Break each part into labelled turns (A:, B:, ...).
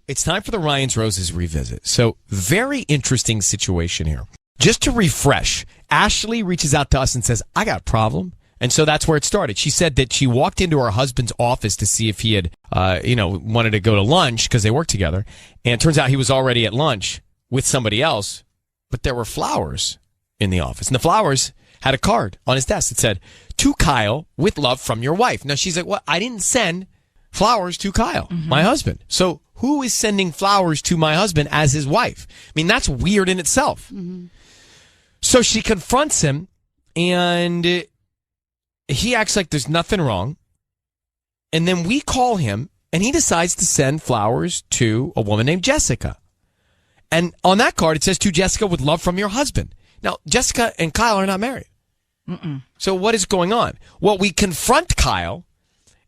A: it's time for the Ryan's Roses revisit. So, very interesting situation here. Just to refresh, Ashley reaches out to us and says, I got a problem. And so that's where it started. She said that she walked into her husband's office to see if he had, wanted to go to lunch because they work together. And it turns out he was already at lunch with somebody else, but there were flowers in the office. And the flowers had a card on his desk that said, to Kyle, with love from your wife. Now she's like, well, I didn't send flowers to Kyle, my husband. So who is sending flowers to my husband as his wife? I mean, that's weird in itself. So she confronts him and he acts like there's nothing wrong. And then we call him and he decides to send flowers to a woman named Jessica. And on that card, it says, to Jessica with love from your husband. Now, Jessica and Kyle are not married. So what is going on? Well, we confront Kyle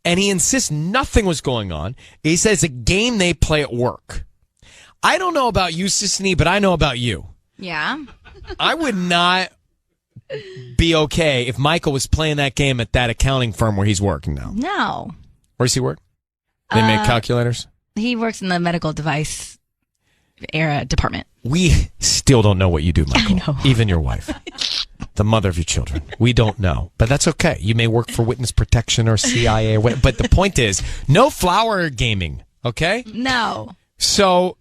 A: and he insists nothing was going on. He says it's a game they play at work. I don't know about you, Sisney, but I know about you.
B: Yeah.
A: I would not be okay if Michael was playing that game at that accounting firm where he's working now.
B: No.
A: Where does he work? They make calculators?
B: He works in the medical device department.
A: We still don't know what you do, Michael.
B: I know.
A: Even your wife. The mother of your children. We don't know. But that's okay. You may work for witness protection or CIA. But the point is, no flower gaming, okay?
B: No.
A: So,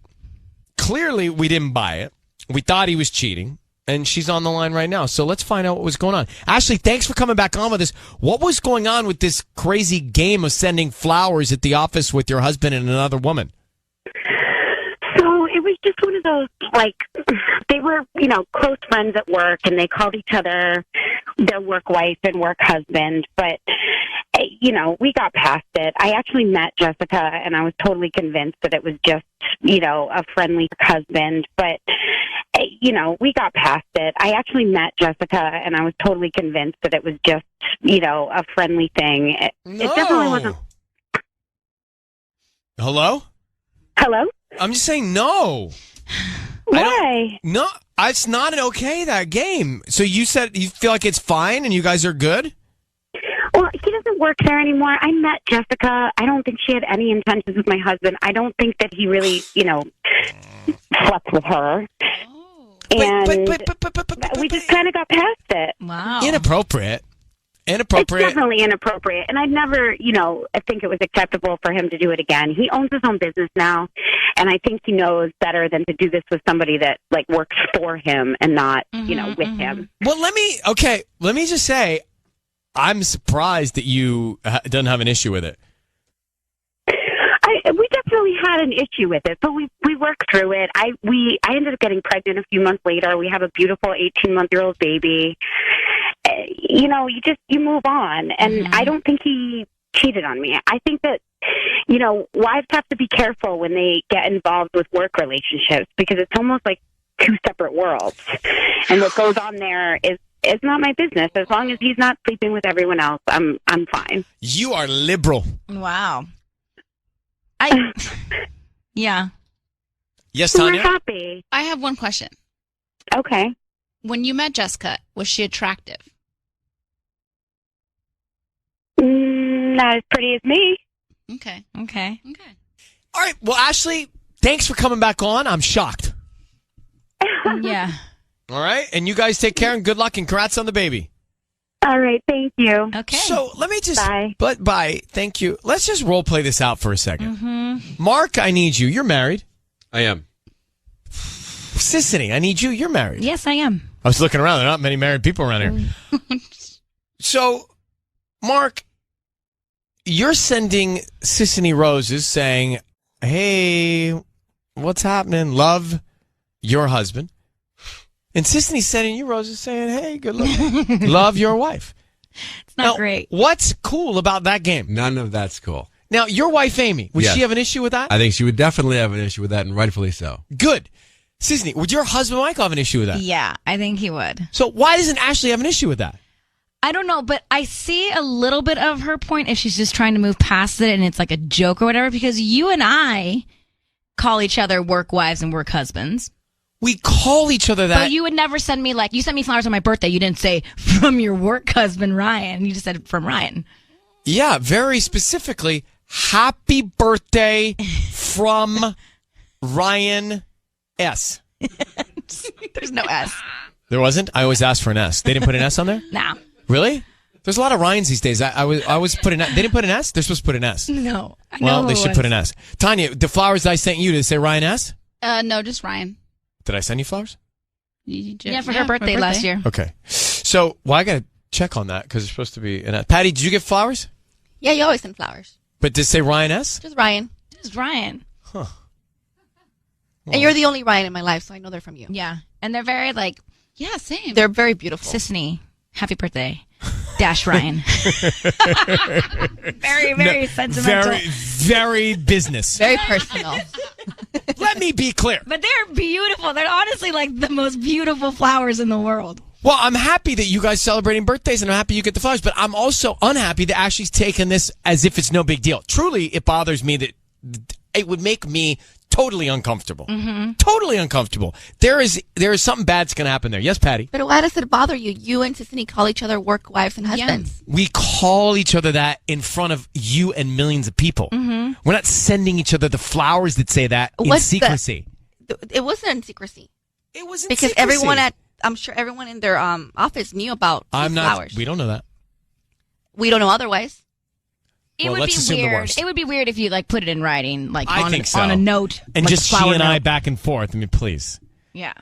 A: clearly we didn't buy it. We thought he was cheating. And she's on the line right now. So let's find out what was going on. Ashley, thanks for coming back on with us. What was going on with this crazy game of sending flowers at the office with your husband and another woman?
C: So it was just one of those, like, they were, close friends at work, and they called each other their work wife and work husband. But, we got past it. I actually met Jessica, and I was totally convinced that it was just, a friendly husband. But, we got past it. I actually met Jessica, and I was totally convinced that it was just, a friendly thing. It definitely wasn't.
A: Hello?
C: Hello?
A: I'm just saying no.
C: Why?
A: No, it's not that game. So you said you feel like it's fine and you guys are good?
C: Well, he doesn't work there anymore. I met Jessica. I don't think she had any intentions with my husband. I don't think that he really, slept with her. And we just kind of got past it.
B: Wow.
A: Inappropriate.
C: It's definitely inappropriate. And I'd never, I think it was acceptable for him to do it again. He owns his own business now. And I think he knows better than to do this with somebody that, works for him and not, with him.
A: Well, let me just say, I'm surprised that you don't have an issue with it.
C: We definitely had an issue with it, but we worked through it. I ended up getting pregnant a few months later. We have a beautiful 18-month-old baby. You move on. And I don't think he cheated on me. I think that, wives have to be careful when they get involved with work relationships because it's almost like two separate worlds. And what goes on there is not my business. As long as he's not sleeping with everyone else, I'm fine.
A: You are liberal.
B: Wow. Yeah.
A: Yes, Tanya?
C: We're happy.
B: I have one question.
C: Okay.
B: When you met Jessica, was she attractive?
C: Not as pretty as me.
B: Okay.
A: All right. Well, Ashley, thanks for coming back on. I'm shocked.
B: Yeah.
A: All right. And you guys take care and good luck and congrats on the baby.
C: All right. Thank you.
B: Okay.
A: So let me just...
C: Bye.
A: Bye. Thank you. Let's just role play this out for a second. Mark, I need you. You're married.
D: I am.
A: Sissany, I need you. You're married.
B: Yes, I am.
A: I was looking around. There are not many married people around here. So, Mark, you're sending Sissany roses saying, hey, what's happening? Love your husband. And Sissany's sending you roses saying, hey, good luck. Love your wife.
B: It's not great.
A: What's cool about that game?
D: None of that's cool.
A: Now, your wife, Amy, would
D: Yes.
A: she have an issue with that?
D: I think she would definitely have an issue with that, and rightfully so.
A: Good. Sissany, would your husband Michael have an issue with that?
B: Yeah, I think he would.
A: So why doesn't Ashley have an issue with that?
B: I don't know, but I see a little bit of her point if she's just trying to move past it and it's like a joke or whatever, because you and I call each other work wives and work husbands.
A: We call each other that.
B: But you would never send me, you sent me flowers on my birthday. You didn't say, from your work husband, Ryan. You just said, from Ryan.
A: Yeah, very specifically, happy birthday from Ryan S.
B: There's no S.
A: There wasn't? I always ask for an S. They didn't put an S on there?
B: No.
A: Really? There's a lot of Ryans these days. I was put an. They didn't put an S. They're supposed to put an S.
B: No.
A: Well, they should put an S. Tanya, the flowers I sent you, did it say Ryan S?
E: No, just Ryan.
A: Did I send you flowers?
B: Yeah, for her birthday last year.
A: Okay. So, I got to check on that because it's supposed to be an S. Patty, did you get flowers?
E: Yeah, you always send flowers.
A: But did it say Ryan S?
E: Just Ryan.
B: Just Ryan.
A: Huh.
E: And you're the only Ryan in my life, so I know they're from you.
B: Yeah. And they're very
E: Yeah, same. They're very beautiful.
B: Sissany. Happy birthday. Dash Ryan. Very, very sentimental.
A: Very, very business.
E: Very personal.
A: Let me be clear.
B: But they're beautiful. They're honestly the most beautiful flowers in the world.
A: Well, I'm happy that you guys celebrating birthdays, and I'm happy you get the flowers, but I'm also unhappy that Ashley's taking this as if it's no big deal. Truly, it bothers me that it would make me totally uncomfortable. Mm-hmm. Totally uncomfortable. There is something bad that's going to happen there. Yes, Patty?
E: But why does it bother you? You and Sissany call each other work wives and husbands.
A: We call each other that in front of you and millions of people. Mm-hmm. We're not sending each other the flowers that say that in secrecy.
E: It wasn't in secrecy.
A: It was in
E: because
A: secrecy.
E: I'm sure everyone in their office knew about these flowers.
A: We don't know that.
E: We don't know otherwise.
A: Let's assume the worst.
B: It would be weird if you put it in writing,
A: I think so.
B: on a note,
A: and just she and
B: note.
A: I back and forth. I mean, please.
B: Yeah.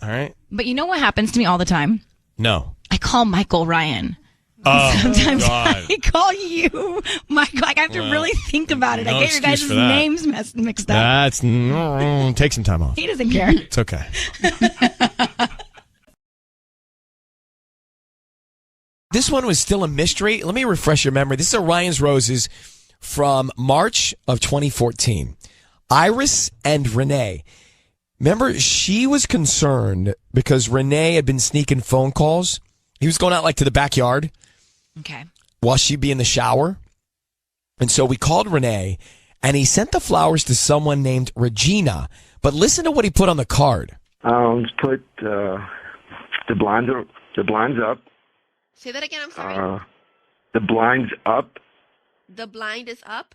A: All right.
B: But you know what happens to me all the time?
A: No.
B: I call Michael Ryan.
A: Oh,
B: sometimes
A: God.
B: I call you Michael. I have to really think about it.
A: No
B: I get your guys'
A: excuse for that.
B: names mixed up.
A: Take some time off.
B: He doesn't care.
A: It's okay. This one was still a mystery. Let me refresh your memory. This is Orion's Roses from March of 2014. Iris and Renee. Remember, she was concerned because Renee had been sneaking phone calls. He was going out to the backyard.
B: Okay.
A: While she'd be in the shower. And so we called Renee, and he sent the flowers to someone named Regina. But listen to what he put on the card.
F: Put the blinds up.
E: Say that again, I'm sorry.
F: The blinds up.
E: The blind is up?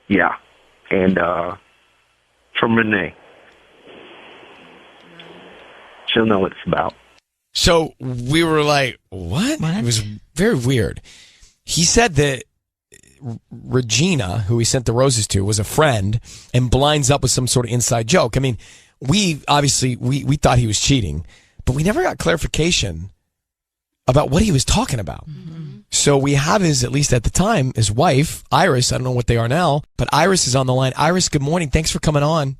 F: Yeah. And from Renee. She'll know what it's about.
A: So we were like, what? It was very weird. He said that Regina, who he sent the roses to, was a friend and blinds up with some sort of inside joke. I mean, we obviously, we thought he was cheating, but we never got clarification about what he was talking about. Mm-hmm. So we have at least at the time, his wife, Iris. I don't know what they are now, but Iris is on the line. Iris, good morning. Thanks for coming on.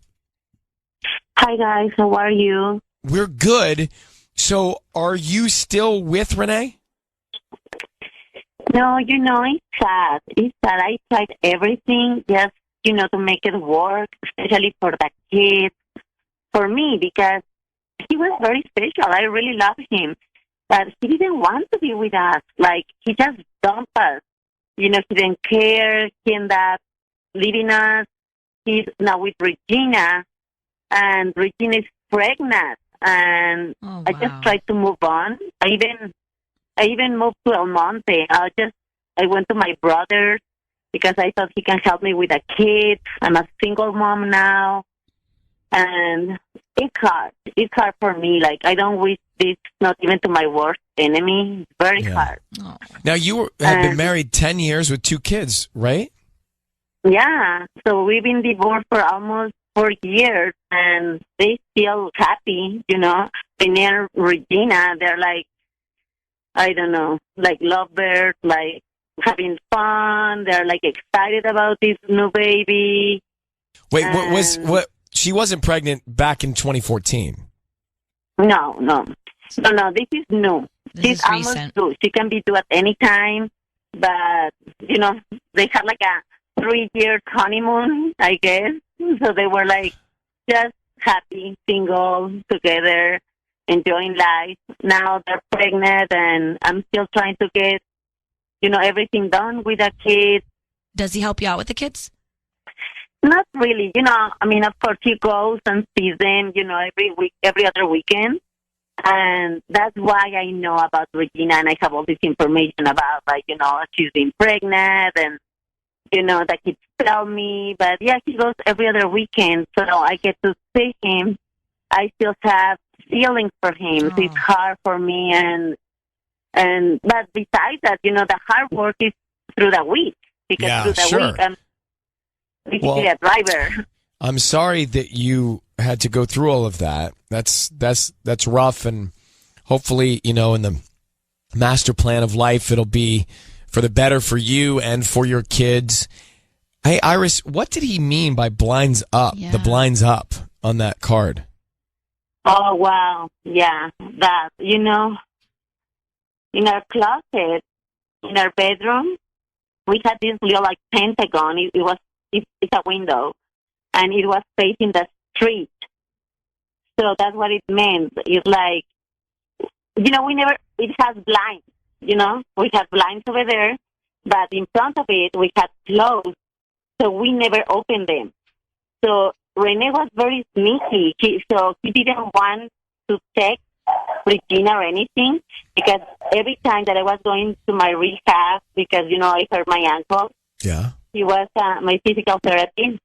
C: Hi, guys. How are you?
A: We're good. So are you still with Renee?
C: No, it's sad. It's sad. I tried everything just, to make it work, especially for the kids, for me, because he was very special. I really love him. But he didn't want to be with us. He just dumped us. He didn't care. He ended up leaving us. He's now with Regina, and Regina is pregnant. And
B: wow.
C: I just tried to move on. I even moved to El Monte. I went to my brother because I thought he can help me with a kid. I'm a single mom now. And it's hard. It's hard for me. I don't wish this not even to my worst enemy. It's very hard.
B: Oh.
A: Now, you have been married 10 years with 2 kids, right?
C: Yeah. So we've been divorced for almost 4 years, and they still happy, Renee and Regina, they're I don't know, lovebirds, having fun. They're excited about this new baby.
A: Wait, what? She wasn't pregnant back in 2014.
C: No. This is new.
B: This is
C: almost
B: recent.
C: due. She can be due at any time, but they had a 3-year honeymoon, I guess. So they were just happy, single, together, enjoying life. Now they're pregnant, and I'm still trying to get, everything done with the kids.
B: Does he help you out with the kids?
C: Not really. Of course he goes and sees them, every other weekend. And that's why I know about Regina, and I have all this information about, she's been pregnant, and, the kid's tell me, but yeah, he goes every other weekend, so I get to see him. I still have feelings for him. So it's hard for me, but besides that, the hard work is through the week, because through the week I'm basically a driver.
A: I'm sorry that you had to go through all of that. That's rough, and hopefully, in the master plan of life, it'll be for the better for you and for your kids. Hey, Iris, what did he mean by blinds up?
B: Yeah.
A: The blinds up on that card.
C: Oh, wow. Yeah, that, in our closet, in our bedroom, we had this little, pentagon. It's a window, and it was facing the street. So that's what it meant. It's like, it has blinds, we have blinds over there, but in front of it, we had closed, so we never opened them. So Rene was very sneaky, so he didn't want to text Regina or anything, because every time that I was going to my rehab, because, I hurt my ankle, he was my physical therapy,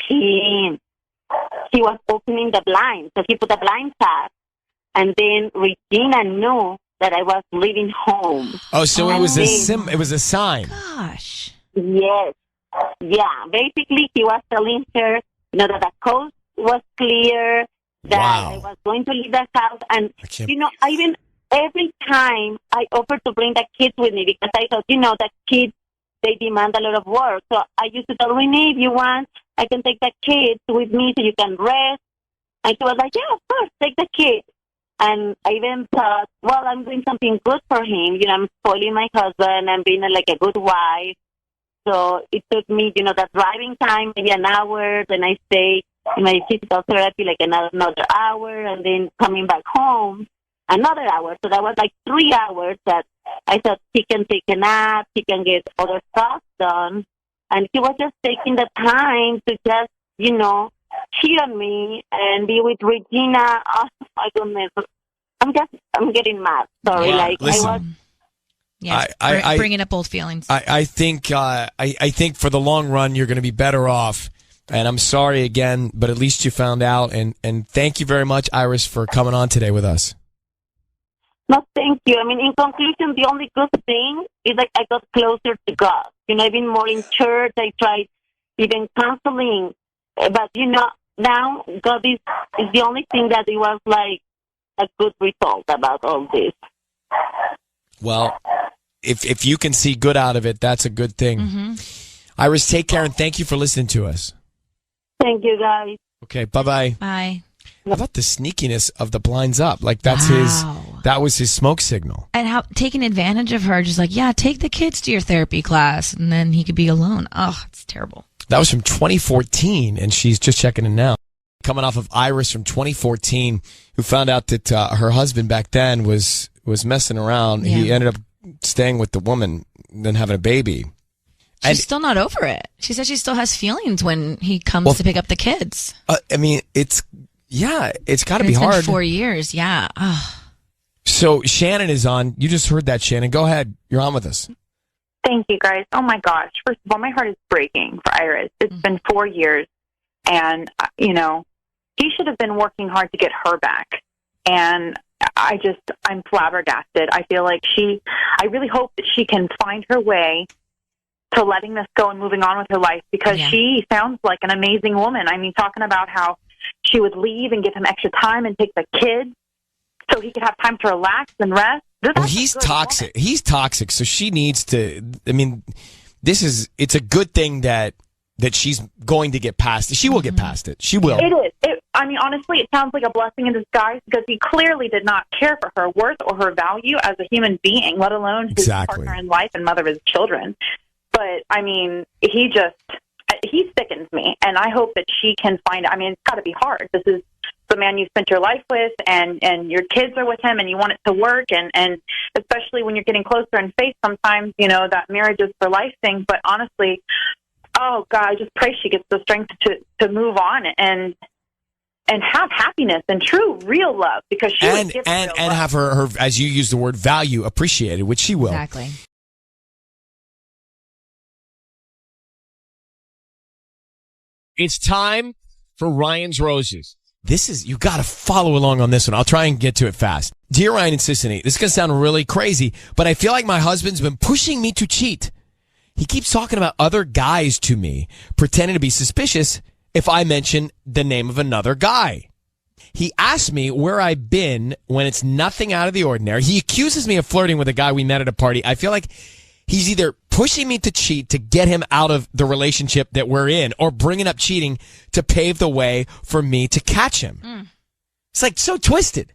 C: he was opening the blinds, so he put the blinds up, and then Regina knew that I was leaving home.
A: Oh, so it was it was a sign.
B: Gosh.
C: Yes. Yeah. Basically, he was telling her, that the coast was clear, that I was going to leave the house. And, even every time I offered to bring the kids with me, because I thought, the kids, they demand a lot of work. So I used to tell Renee, if you want, I can take the kids with me so you can rest. And she was like, yeah, of course, take the kids. And I even thought, well, I'm doing something good for him. I'm spoiling my husband and being like a good wife. So it took me, that driving time, maybe an hour. Then I stay in my physical therapy like another hour, and then coming back home another hour. So that was like 3 hours that I thought he can take a nap, he can get other stuff done. And he was just taking the time to just, cheat on me and be with Regina. Oh my goodness. I'm getting mad. Sorry.
A: Wow. Listen,
B: bringing up old feelings.
A: I think for the long run, you're going to be better off. And I'm sorry again, but at least you found out. And thank you very much, Iris, for coming on today with us.
C: No, thank you. I mean, in conclusion, the only good thing is I got closer to God. I've been more in church. I tried even counseling. But, now God is the only thing that it was like a good result about all this.
A: Well, if you can see good out of it, that's a good thing. Mm-hmm. Iris, take care, and thank you for listening to us.
C: Thank you, guys.
A: Okay, bye-bye.
B: Bye.
A: How about the sneakiness of the blinds up? Like that was his smoke signal.
B: And how taking advantage of her, just like, yeah, take the kids to your therapy class, and then he could be alone. Oh, it's terrible.
A: That was from 2014, and she's just checking in now. Coming off of Iris from 2014, who found out that her husband back then was messing around. Yeah. He ended up staying with the woman, then having a baby.
B: She's still not over it. She said she still has feelings when he comes to pick up the kids.
A: I mean, it's got to be
B: It's
A: hard.
B: been 4 years, yeah. Oh.
A: So Shannon is on. You just heard that, Shannon. Go ahead. You're on with us.
G: Thank you, guys. Oh, my gosh. First of all, my heart is breaking for Iris. It's been 4 years, and, he should have been working hard to get her back. And I'm flabbergasted. I feel like I really hope that she can find her way to letting this go and moving on with her life, because she sounds like an amazing woman. I mean, talking about how she would leave and give him extra time and take the kids so he could have time to relax and rest.
A: Well, he's toxic. Woman. He's toxic, so she needs to. I mean, it's a good thing that she's going to get past it. She will get past it. She will.
G: It is. Honestly, it sounds like a blessing in disguise, because he clearly did not care for her worth or her value as a human being, let alone his partner in life and mother of his children. But, I mean, he sickens me, and I hope that she can find, it's got to be hard. This is the man you spent your life with, and your kids are with him, and you want it to work, and especially when you're getting closer in faith, sometimes, that marriage is for life thing. But honestly, oh, God, I just pray she gets the strength to move on and have happiness and true, real love, because she would give real love.
A: Have her, as you use the word, value appreciated, which she will.
B: Exactly.
H: It's time for Ryan's Roses.
A: You got to follow along on this one. I'll try and get to it fast. Dear Ryan and Sissany, this is going to sound really crazy, but I feel like my husband's been pushing me to cheat. He keeps talking about other guys to me, pretending to be suspicious if I mention the name of another guy. He asks me where I've been when it's nothing out of the ordinary. He accuses me of flirting with a guy we met at a party. I feel like he's either pushing me to cheat to get him out of the relationship that we're in, or bringing up cheating to pave the way for me to catch him. It's like so twisted.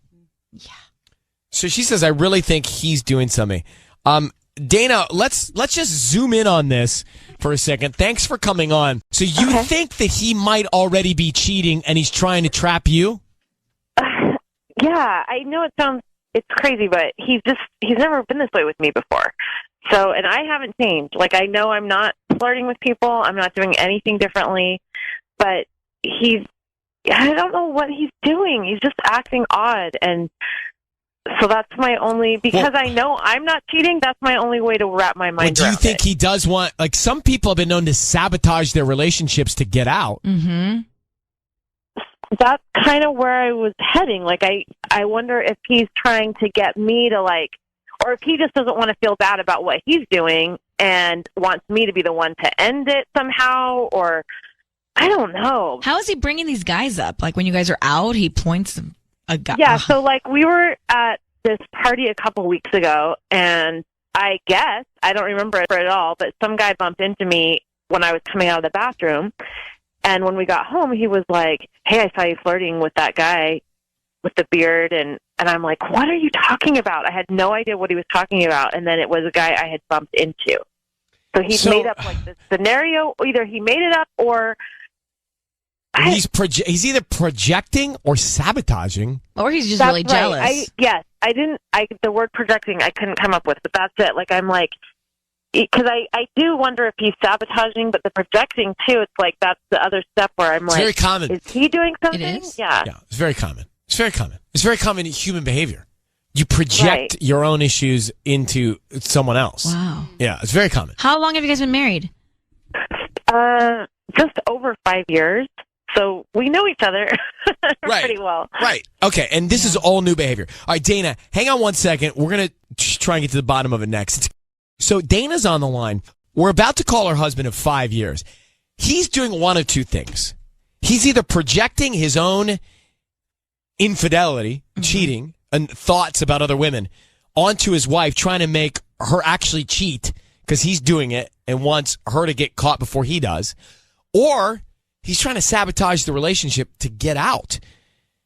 B: Yeah.
A: So she says, I really think he's doing something. Dana, let's just zoom in on this for a second. Thanks for coming on. So you think that he might already be cheating and he's trying to trap you?
I: Yeah, I know it's crazy, but he's never been this way with me before. So, and I haven't changed. Like, I know I'm not flirting with people. I'm not doing anything differently, but I don't know what he's doing. He's just acting odd. And so that's my only, because I know I'm not cheating, that's my only way to wrap my mind around it.
A: Do you think he does want, like, some people have been known to sabotage their relationships to get out?
B: Mm-hmm.
I: That's kind of where I was heading. Like, I wonder if he's trying to get me to, like, or if he just doesn't want to feel bad about what he's doing and wants me to be the one to end it somehow, or I don't know.
B: How is he bringing these guys up? Like, when you guys are out, he points a guy.
I: Yeah, so, like, we were at this party a couple weeks ago, and I guess, I don't remember it at all, but some guy bumped into me when I was coming out of the bathroom. And when we got home, he was like, hey, I saw you flirting with that guy with the beard. And I'm like, what are you talking about? I had no idea what he was talking about. And then it was a guy I had bumped into. So he's made up like this scenario. Either he made it up or...
A: He's either projecting or sabotaging.
B: Or he's just really jealous.
I: The word projecting I couldn't come up with, but that's it. Like, I'm like... Because I do wonder if he's sabotaging, but the projecting, too, it's like that's the other step where I'm like...
A: It's very common.
I: Is he doing something?
B: It is?
I: Yeah,
A: it's very common. It's very common. It's very common in human behavior. You project your own issues into someone else.
B: Wow.
A: Yeah, it's very common.
B: How long have you guys been married?
I: Just over 5 years. So we know each other pretty well.
A: Right. Okay, and this is all new behavior. All right, Dana, hang on one second. We're going to try and get to the bottom of it next. So Dana's on the line. We're about to call her husband of 5 years. He's doing one of two things. He's either projecting his own infidelity, cheating, and thoughts about other women onto his wife, trying to make her actually cheat because he's doing it and wants her to get caught before he does. Or he's trying to sabotage the relationship to get out.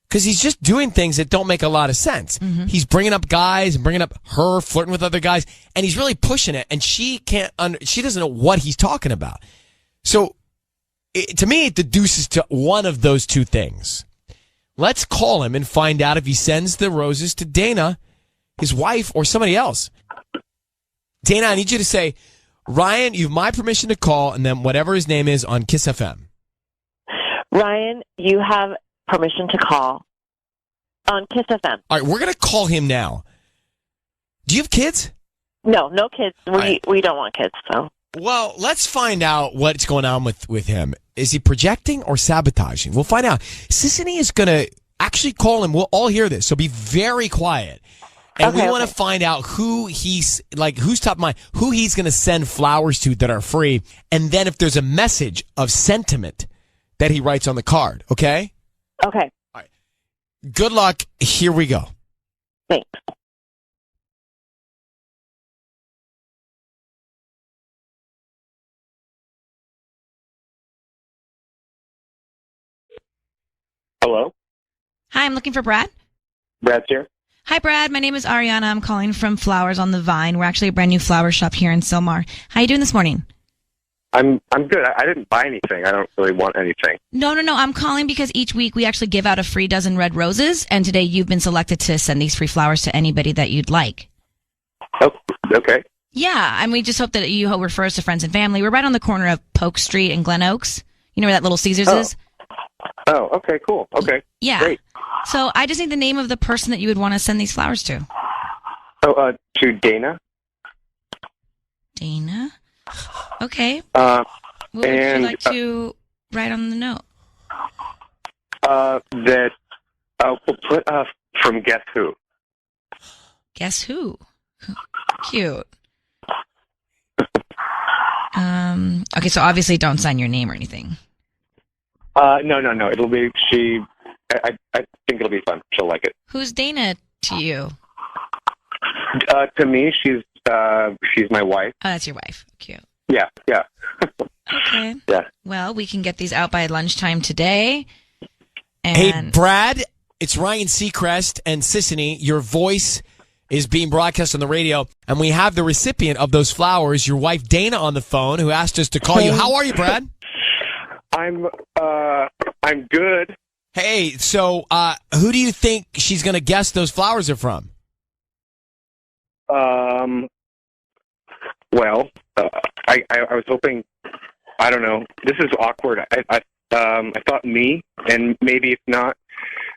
A: Because he's just doing things that don't make a lot of sense. Mm-hmm. He's bringing up guys and bringing up her flirting with other guys, and he's really pushing it, and she doesn't know what he's talking about. So, to me, it deduces to one of those two things. Let's call him and find out if he sends the roses to Dana, his wife, or somebody else. Dana, I need you to say, Ryan, you have my permission to call, and then whatever his name is on Kiss FM.
I: Ryan, you have permission to call on Kiss FM.
A: All right, we're going to call him now. Do you have kids?
I: No kids. We don't want kids, so.
A: Well, let's find out what's going on with him. Is he projecting or sabotaging? We'll find out. Sissany is going to actually call him. We'll all hear this, so be very quiet. And we want to find out who's top of mind, who he's going to send flowers to that are free, and then if there's a message of sentiment that he writes on the card, okay?
I: Okay.
A: All right. Good luck. Here we go.
I: Thanks.
F: Hello?
B: Hi, I'm looking for Brad.
F: Brad's here.
B: Hi, Brad. My name is Ariana. I'm calling from Flowers on the Vine. We're actually a brand new flower shop here in Sylmar. How you doing this morning?
F: I'm good. I didn't buy anything. I don't really want anything.
B: No. I'm calling because each week we actually give out a free dozen red roses, and today you've been selected to send these free flowers to anybody that you'd like.
F: Oh, okay.
B: Yeah, and we just hope that you refer us to friends and family. We're right on the corner of Polk Street and Glen Oaks. You know where that Little Caesars is?
F: Oh, okay, cool. Okay.
B: Yeah.
F: Great.
B: So I just need the name of the person that you would want to send these flowers to.
F: Oh, to Dana.
B: Dana? Okay.
F: Would
B: you like to write on the note?
F: That we'll put from Guess Who.
B: Guess Who? Cute. Okay, so obviously don't sign your name or anything.
F: No. It'll be she. I think it'll be fun. She'll like it.
B: Who's Dana to you?
F: To me, she's my wife.
B: Oh, that's your wife. Cute.
F: Yeah.
B: Okay.
F: Yeah.
B: Well, we can get these out by lunchtime today. And
A: Hey, Brad, it's Ryan Seacrest and Sissany. Your voice is being broadcast on the radio, and we have the recipient of those flowers, your wife Dana, on the phone, who asked us to call you. How are you, Brad?
F: I'm good.
A: Hey, so who do you think she's going to guess those flowers are from?
F: Well, I was hoping. I don't know. This is awkward. I thought me, and maybe if not,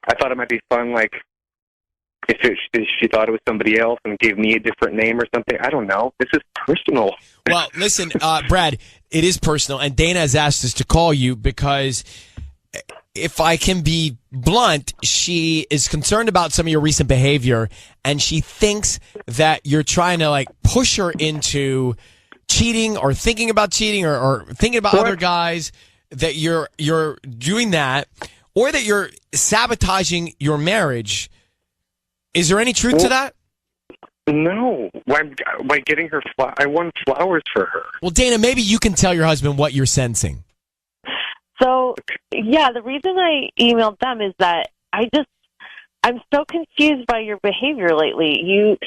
F: I thought it might be fun. Like if she thought it was somebody else and gave me a different name or something. I don't know. This is personal.
A: Well, listen, Brad, it is personal, and Dana has asked us to call you because, if I can be blunt, she is concerned about some of your recent behavior, and she thinks that you're trying to push her into cheating or thinking about cheating or thinking about other guys, that you're doing that, or that you're sabotaging your marriage. Is there any truth to that?
F: No. Why getting her I won flowers for her.
A: Well, Dana, maybe you can tell your husband what you're sensing.
I: So, yeah, the reason I emailed them is that I'm so confused by your behavior lately.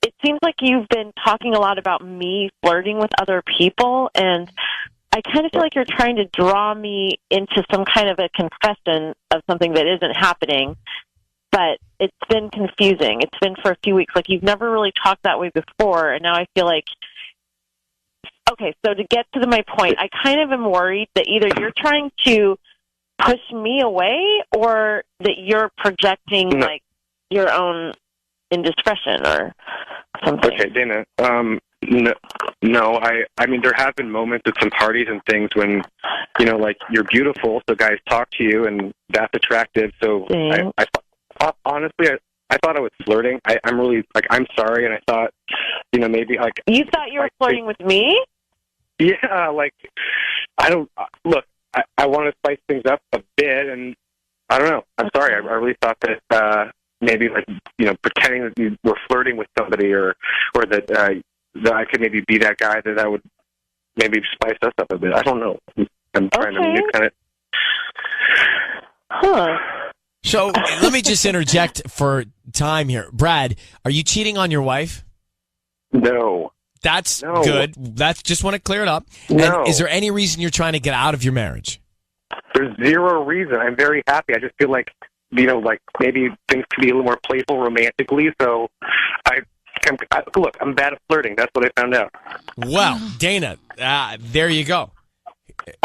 I: It seems like you've been talking a lot about me flirting with other people, and I kind of feel like you're trying to draw me into some kind of a confession of something that isn't happening, but it's been confusing. It's been for a few weeks. You've never really talked that way before, and now I feel like... Okay, so to get to my point, I kind of am worried that either you're trying to push me away or that you're projecting, your own indiscretion or something.
F: Okay, Dana, no, I mean, there have been moments at some parties and things when, you're beautiful, so guys talk to you, and that's attractive, so honestly, I thought I was flirting. I'm really, I'm sorry, and I thought, maybe,
I: You thought you were flirting with me?
F: Yeah, I don't, look, I want to spice things up a bit, and I don't know. I'm sorry. I really thought that maybe, pretending that you were flirting with somebody or that I could maybe be that guy that would maybe spice us up a bit. I don't know. I'm trying to kind of...
I: Huh.
A: So let me just interject for time here. Brad, are you cheating on your wife?
F: No.
A: That's good. That's just want to clear it up.
F: No.
A: And is there any reason you're trying to get out of your marriage?
F: There's zero reason. I'm very happy. I just feel like, maybe things could be a little more playful romantically. So look, I'm bad at flirting. That's what I found out.
A: Well, Dana, there you go.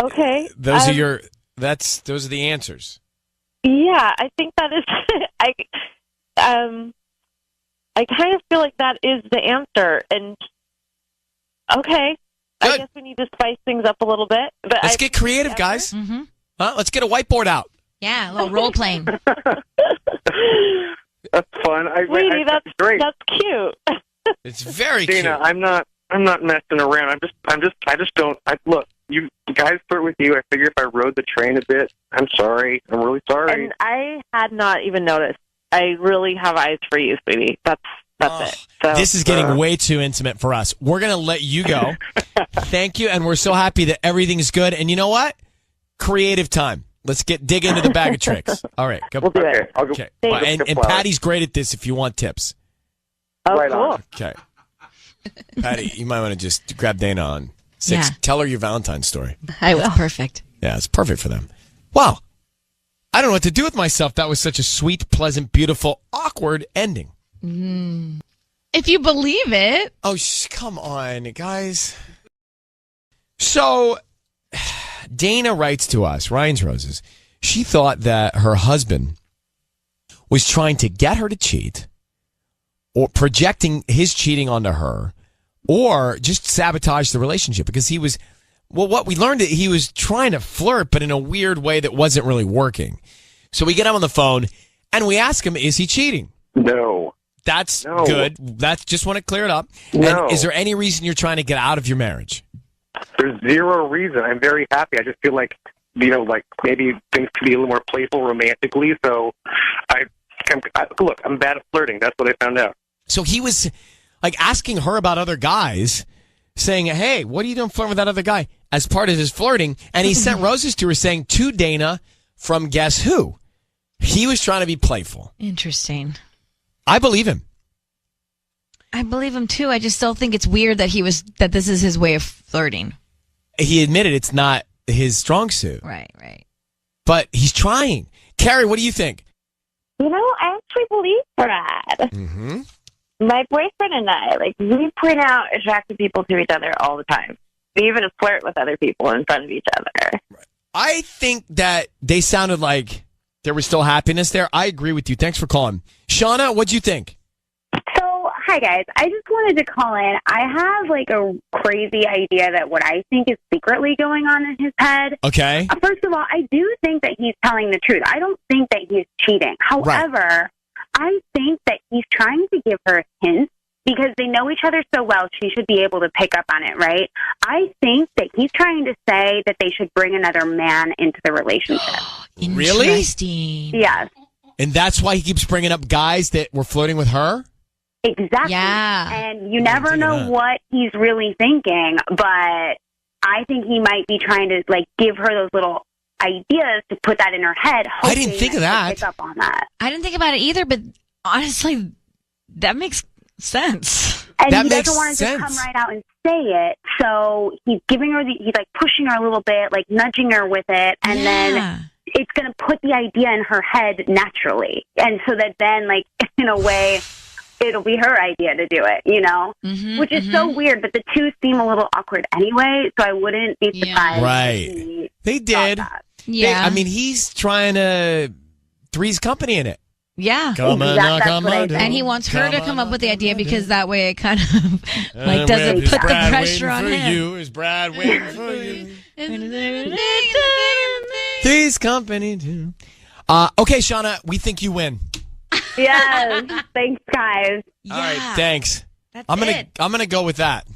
I: Okay.
A: Those are those are the answers.
I: Yeah, I think that is. I kind of feel like that is the answer, and okay,
A: good.
I: I guess we need to spice things up a little bit. But
A: Let's get creative, guys.
B: Mm-hmm.
A: Let's get a whiteboard out.
B: Yeah, a little role playing.
F: That's fun.
I: Sweetie, that's
F: great.
I: That's cute.
A: It's very
F: Dana,
A: cute.
F: I'm not messing around. I just don't. Look, you guys flirt with you. I figure if I rode the train a bit, I'm sorry. I'm really sorry.
I: And I had not even noticed. I really have eyes for you, sweetie. That's it. So,
A: this is getting way too intimate for us. We're going to let you go. Thank you, and we're so happy that everything's good. And you know what? Creative time. Let's dig into the bag of tricks. All right.
I: We'll do it.
F: I'll go.
A: Okay. And Patty's great at this if you want tips.
I: Oh,
F: right
I: cool.
F: on.
A: Okay. Patty, you might want to just grab Dana on 6.
B: Yeah.
A: Tell her your Valentine's story.
B: I will. Perfect.
A: Yeah, it's perfect for them. Wow. I don't know what to do with myself. That was such a sweet, pleasant, beautiful, awkward ending.
B: If you believe it.
A: Oh, come on, guys. So, Dana writes to us, Ryan's Roses. She thought that her husband was trying to get her to cheat, or projecting his cheating onto her, or just sabotage the relationship, because he was Well, what we learned that he was trying to flirt, but in a weird way that wasn't really working. So we get him on the phone and we ask him, is he cheating?
F: No.
A: That's
F: No.
A: good. That's just want to clear it up.
F: No.
A: And is there any reason you're trying to get out of your marriage?
F: There's zero reason. I'm very happy. I just feel like, like maybe things could be a little more playful romantically. So look, I'm bad at flirting. That's what I found out.
A: So he was like asking her about other guys, saying, hey, what are you doing flirting with that other guy? As part of his flirting. And he sent roses to her saying, to Dana from Guess Who. He was trying to be playful.
B: Interesting.
A: I believe him.
B: I believe him too. I just still think it's weird that this is his way of flirting.
A: He admitted it's not his strong suit.
B: Right.
A: But he's trying. Carrie, what do you think?
C: I actually believe Brad.
A: Mm-hmm.
C: My boyfriend and I, we point out attractive people to each other all the time. We even flirt with other people in front of each other.
A: I think that they sounded like there was still happiness there. I agree with you. Thanks for calling. Shauna, what'd you think?
C: So, hi guys. I just wanted to call in. I have a crazy idea that what I think is secretly going on in his head.
A: Okay.
C: First of all, I do think that he's telling the truth. I don't think that he's cheating. However, I think that he's trying to give her hints because they know each other so well, she should be able to pick up on it, right? I think that he's trying to say that they should bring another man into the relationship.
A: Really?
B: Interesting.
C: Yes.
A: And that's why he keeps bringing up guys that were flirting with her?
C: Exactly.
B: Yeah.
C: And you never know what he's really thinking, but I think he might be trying to give her those little ideas to put that in her head.
A: I didn't think of that.
C: Pick up on that.
B: I didn't think about it either, but honestly, that makes sense.
C: And
A: that
C: he
A: makes
C: doesn't want to
A: sense.
C: just come right out and say it, so he's giving her he's pushing her a little bit, nudging her with it, and then it's going to put the idea in her head naturally, and so that then in a way it'll be her idea to do it, which is so weird, but the two seem a little awkward anyway, so I wouldn't be surprised.
A: Right. They did.
B: Yeah.
A: He's trying to three's company in it.
B: Yeah.
A: Come on, come on.
B: And he wants her to come up with the idea because that way it kind of doesn't put the pressure on him.
A: Is Brad waiting for you? Three's company too. Okay, Shauna, we think you win.
C: Yes. Thanks, guys.
B: Yeah.
A: All right, thanks.
B: That's
A: I'm gonna go with that.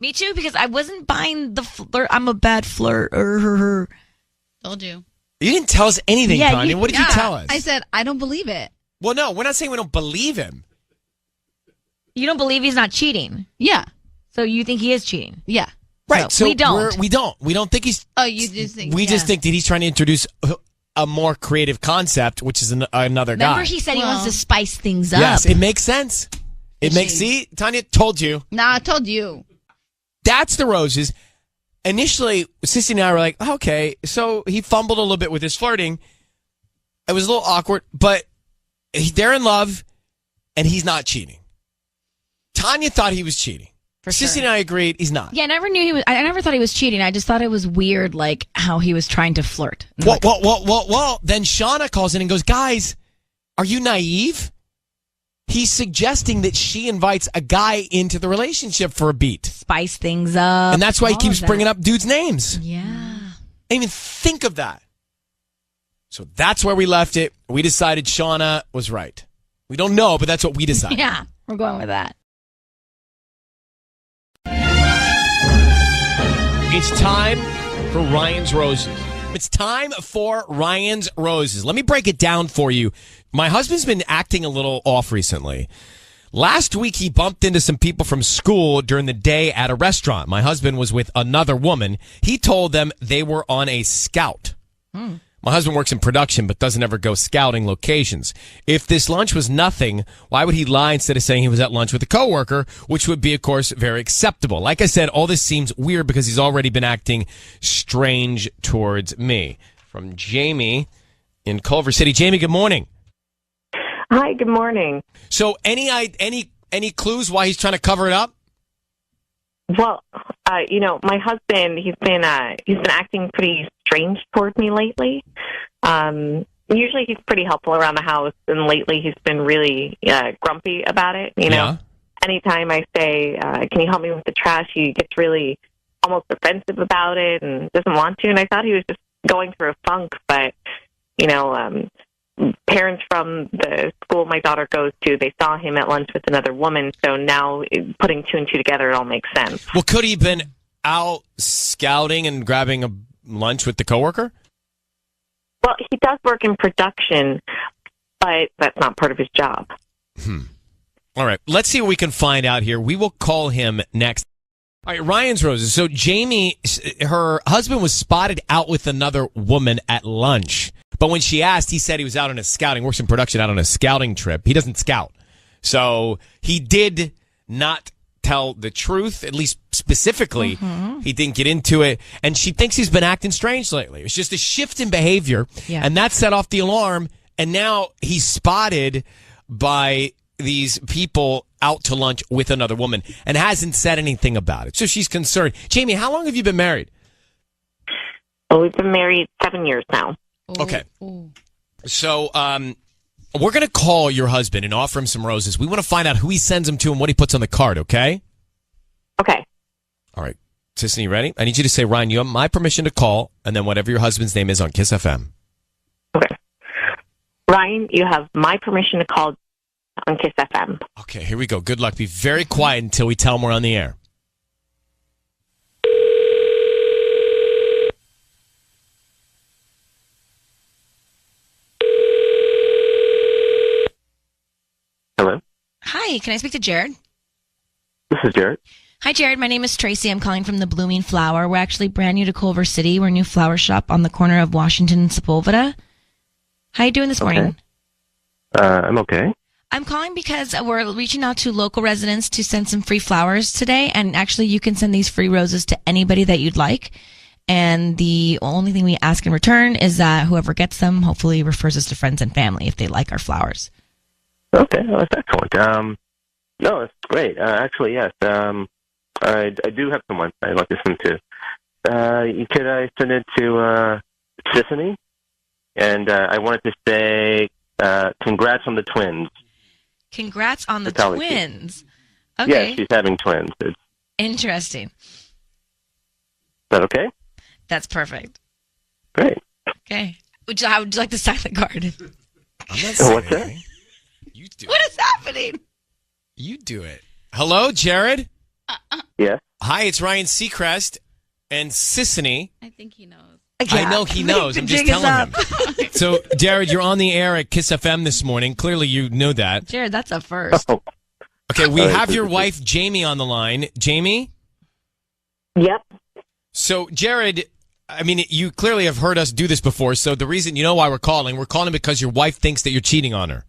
B: Me too, because I wasn't buying the flirt. I'm a bad flirter.
E: Told you.
A: You didn't tell us anything,
B: Yeah,
A: Tanya. What did you tell us?
E: I said, I don't believe it.
A: Well, no, we're not saying we don't believe him.
B: You don't believe he's not cheating.
E: Yeah.
B: So you think he is cheating.
E: Yeah.
A: Right. So
B: we don't.
A: We don't think he's.
E: Oh, you just think.
A: We just think that he's trying to introduce a more creative concept, which is another guy.
B: Remember, he said he wants to spice things up.
A: Yes, it makes sense. See, Tanya told you.
E: Nah, I told you.
A: That's the roses. Initially, Sissy and I were like, okay, so he fumbled a little bit with his flirting. It was a little awkward, but they're in love, and he's not cheating. Tanya thought he was cheating. Sissy and I agreed he's not.
B: Yeah, I never knew he was. I never thought he was cheating. I just thought it was weird, how he was trying to flirt.
A: Well. Then Shauna calls in and goes, guys, are you naive? He's suggesting that she invites a guy into the relationship for a beat.
B: Spice things up.
A: And that's why he keeps bringing up dudes' names.
B: Yeah.
A: I didn't even think of that. So that's where we left it. We decided Shauna was right. We don't know, but that's what we decided.
B: Yeah, we're going with that.
H: It's time for Ryan's Roses.
A: It's time for Ryan's Roses. Let me break it down for you. My husband's been acting a little off recently. Last week, he bumped into some people from school during the day at a restaurant. My husband was with another woman. He told them they were on a scout. My husband works in production but doesn't ever go scouting locations. If this lunch was nothing, why would he lie instead of saying he was at lunch with a coworker, which would be, of course, very acceptable? Like I said, all this seems weird because he's already been acting strange towards me. From Jamie in Culver City. Jamie, good morning.
J: Hi, good morning.
A: So any clues why he's trying to cover it up?
J: Well, my husband, he's been acting pretty strange towards me lately. Usually he's pretty helpful around the house, and lately he's been really grumpy about it.
A: Yeah.
J: Anytime I say, "Can you help me with the trash?" he gets really almost defensive about it and doesn't want to. And I thought he was just going through a funk. But, parents from the school my daughter goes to, they saw him at lunch with another woman. So now putting two and two together, it all makes sense.
A: Well, could he have been out scouting and grabbing a lunch with the coworker?
J: Well, he does work in production, but that's not part of his job.
A: All right. Let's see what we can find out here. We will call him next. All right, Ryan's Roses. So Jamie, her husband was spotted out with another woman at lunch. But when she asked, he said he was out on a scouting, works in production, out on a scouting trip. He doesn't scout. So he did not tell the truth, at least specifically. He didn't get into it. And she thinks he's been acting strange lately. It's just a shift in behavior. Yeah. And that set off the alarm. And now he's spotted by these people out to lunch with another woman and hasn't said anything about it. So she's concerned. Jamie, how long have you been married?
J: Well, we've been married 7 years now.
A: Okay. So we're going to call your husband and offer him some roses. We want to find out who he sends them to and what he puts on the card, okay?
J: Okay.
A: All right. Sissy, you ready? I need you to say, Ryan, you have my permission to call, and then whatever your husband's name is on Kiss FM.
J: Okay. Ryan, you have my permission to call on Kiss FM.
A: Okay, here we go. Good luck. Be very quiet until we tell him we're on the air.
F: Hello?
B: Hi, can I speak to Jared?
F: This is Jared.
B: Hi, Jared. My name is Tracy. I'm calling from the Blooming Flower. We're actually brand new to Culver City. We're a new flower shop on the corner of Washington and Sepulveda. How you doing this morning?
F: I'm okay.
B: I'm calling because we're reaching out to local residents to send some free flowers today. And actually, you can send these free roses to anybody that you'd like. And the only thing we ask in return is that whoever gets them hopefully refers us to friends and family if they like our flowers.
F: Okay, well, that's excellent. No, it's great. Actually, yes. I do have someone I'd like to send to. Could I send it to Tiffany? And I wanted to say congrats on the twins.
B: Congrats on the twins. Okay.
F: Yeah, she's having twins. It's...
B: Interesting.
F: Is that okay?
B: That's perfect.
F: Great.
B: Okay. How would you like to sign the card?
A: I'm not saying
F: What's that?
A: anything. You do
B: What
A: it.
B: is happening?
A: You do it. Hello, Jared?
F: Yeah.
A: Hi, it's Ryan Seacrest and Sissany.
E: I think he knows.
A: I know he knows. I'm just telling him. So, Jared, you're on the air at Kiss FM this morning. Clearly, you know that.
B: Jared, that's a first.
F: Oh.
A: Okay, we have your wife, Jamie, on the line. Jamie?
J: Yep.
A: So, Jared, I mean, you clearly have heard us do this before, so the reason, you know why we're calling because your wife thinks that you're cheating on her.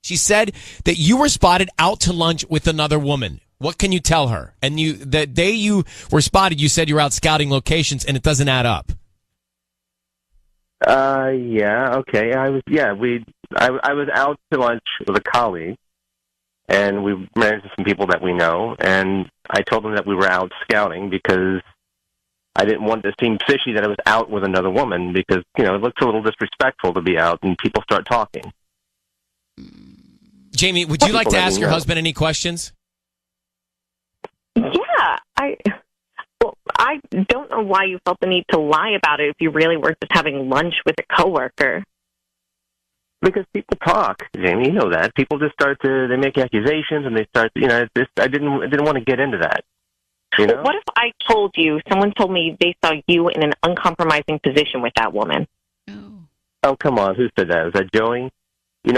A: She said that you were spotted out to lunch with another woman. What can you tell her? And the day you were spotted, you said you were out scouting locations, and it doesn't add up.
F: Yeah, okay. I was out to lunch with a colleague, and we ran into some people that we know, and I told them that we were out scouting because I didn't want it to seem fishy that I was out with another woman because, it looks a little disrespectful to be out and people start talking.
A: Jamie, would you like to ask your husband any questions?
J: Yeah, I don't know why you felt the need to lie about it if you really were just having lunch with a coworker.
F: Because people talk, Jamie. You know that. People just they make accusations and they start. I didn't want to get into that.
J: What if I told you? Someone told me they saw you in an uncompromising position with that woman.
F: Oh, come on. Who said that? Is that Joey? He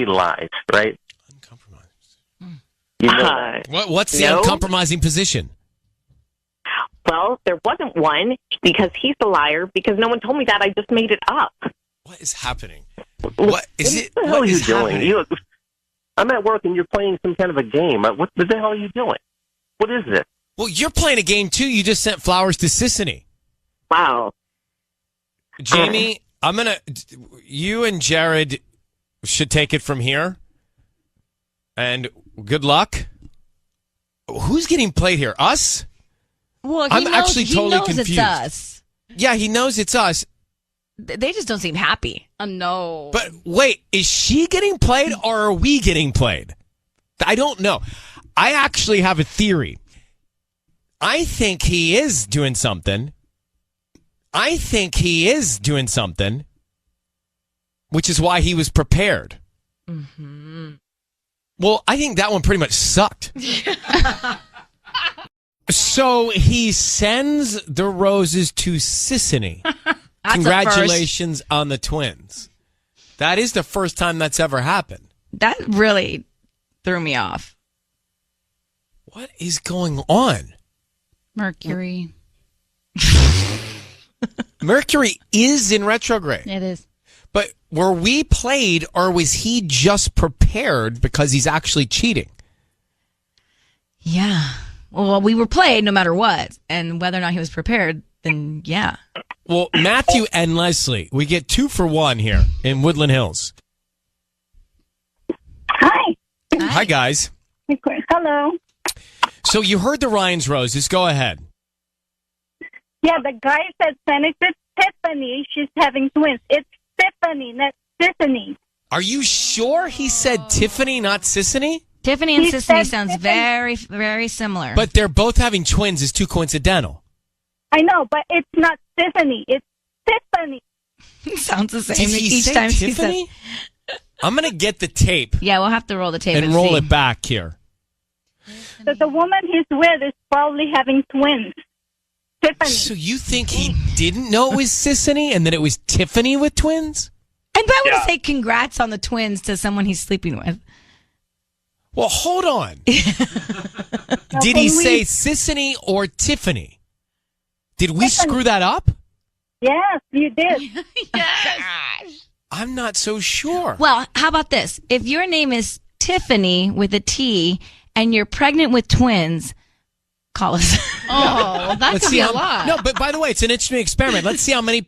F: lies, right?
A: Uncompromised.
F: You know that.
A: What's the uncompromising position?
J: Well, there wasn't one because he's a liar. Because no one told me that. I just made it up.
A: What is happening? What is it?
F: What the hell are you doing?
A: Happening?
F: I'm at work and you're playing some kind of a game. What the hell are you doing? What is this?
A: Well, you're playing a game too. You just sent flowers to Sissany.
J: Wow.
A: Jamie, you and Jared should take it from here. And good luck. Who's getting played here? Us?
B: Well,
A: I'm actually totally confused.
B: It's us.
A: Yeah, he knows it's us.
B: They just don't seem happy.
E: No.
A: But wait, is she getting played or are we getting played? I don't know. I actually have a theory. I think he is doing something. Which is why he was prepared. Mm-hmm. Well, I think that one pretty much sucked. So he sends the roses to Sissany. Congratulations on the twins. That is the first time that's ever happened.
B: That really threw me off.
A: What is going on?
K: Mercury.
A: Mercury is in retrograde.
K: It is.
A: But were we played, or was he just prepared because he's actually cheating?
B: Yeah. Well, we were played no matter what. And whether or not he was prepared, then yeah.
A: Well, Matthew and Leslie, we get 2 for 1 here in Woodland Hills.
C: Hi.
A: Hi, guys.
C: Hello.
A: So you heard the Ryan's Roses. Go ahead.
C: Yeah, the guy said Senator Tiffany. She's having twins. It's Tiffany, not Sissany.
A: Are you sure he said Tiffany, not Sissany?
B: Tiffany and Sissany sounds very, very similar.
A: But they're both having twins is too coincidental.
C: I know, but it's not Sissany. It's Tiffany.
B: Sounds the same
A: Did he
B: each
A: say
B: time
A: Tiffany?
B: she says.
A: I'm going to get the tape.
B: Yeah, we'll have to roll the tape
A: and roll
B: see.
A: it back here.
C: So the woman he's with is probably having twins. Tiffany.
A: So you think he didn't know it was Sissany and that it was Tiffany with twins?
B: And I would say congrats on the twins to someone he's sleeping with.
A: Well, hold on. Did he say Sissany or Tiffany? Did we screw that up?
C: Yes, you did.
B: Yes.
A: I'm not so sure.
B: Well, how about this? If your name is Tiffany with a T and you're pregnant with twins, call us.
K: Oh, that could be a lot.
A: No, but by the way, it's an interesting experiment. Let's see how many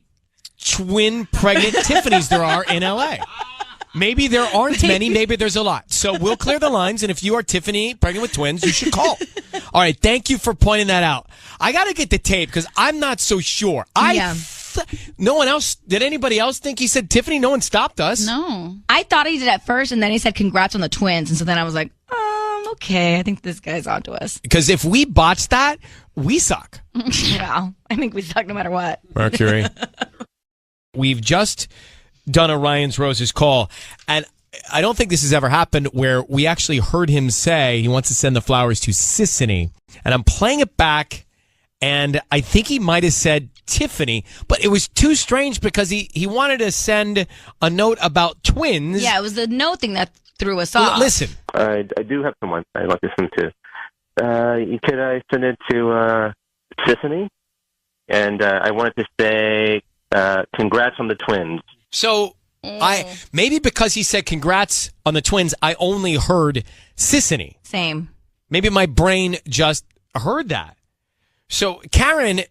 A: twin pregnant Tiffanys there are in L.A. Maybe there aren't many. Maybe there's a lot. So we'll clear the lines. And if you are Tiffany, pregnant with twins, you should call. All right. Thank you for pointing that out. I got to get the tape because I'm not so sure. No one else. Did anybody else think he said Tiffany? No one stopped us.
K: No.
B: I thought he did at first, and then he said congrats on the twins. And so then I was like, okay, I think this guy's onto us.
A: Because if we botch that, we suck.
B: Well, I think we suck no matter what.
A: Mercury. We've just done a Ryan's Roses call, and I don't think this has ever happened where we actually heard him say he wants to send the flowers to Sissany, and I'm playing it back, and I think he might have said Tiffany, but it was too strange because he wanted to send a note about twins.
B: Yeah, it was the note thing that threw us off.
A: Listen.
F: I do have someone I'd like to send to. Could I send it to Sissany? And I wanted to say congrats on the twins.
A: So I maybe because he said congrats on the twins, I only heard Sissany.
B: Same.
A: Maybe my brain just heard that. So Karen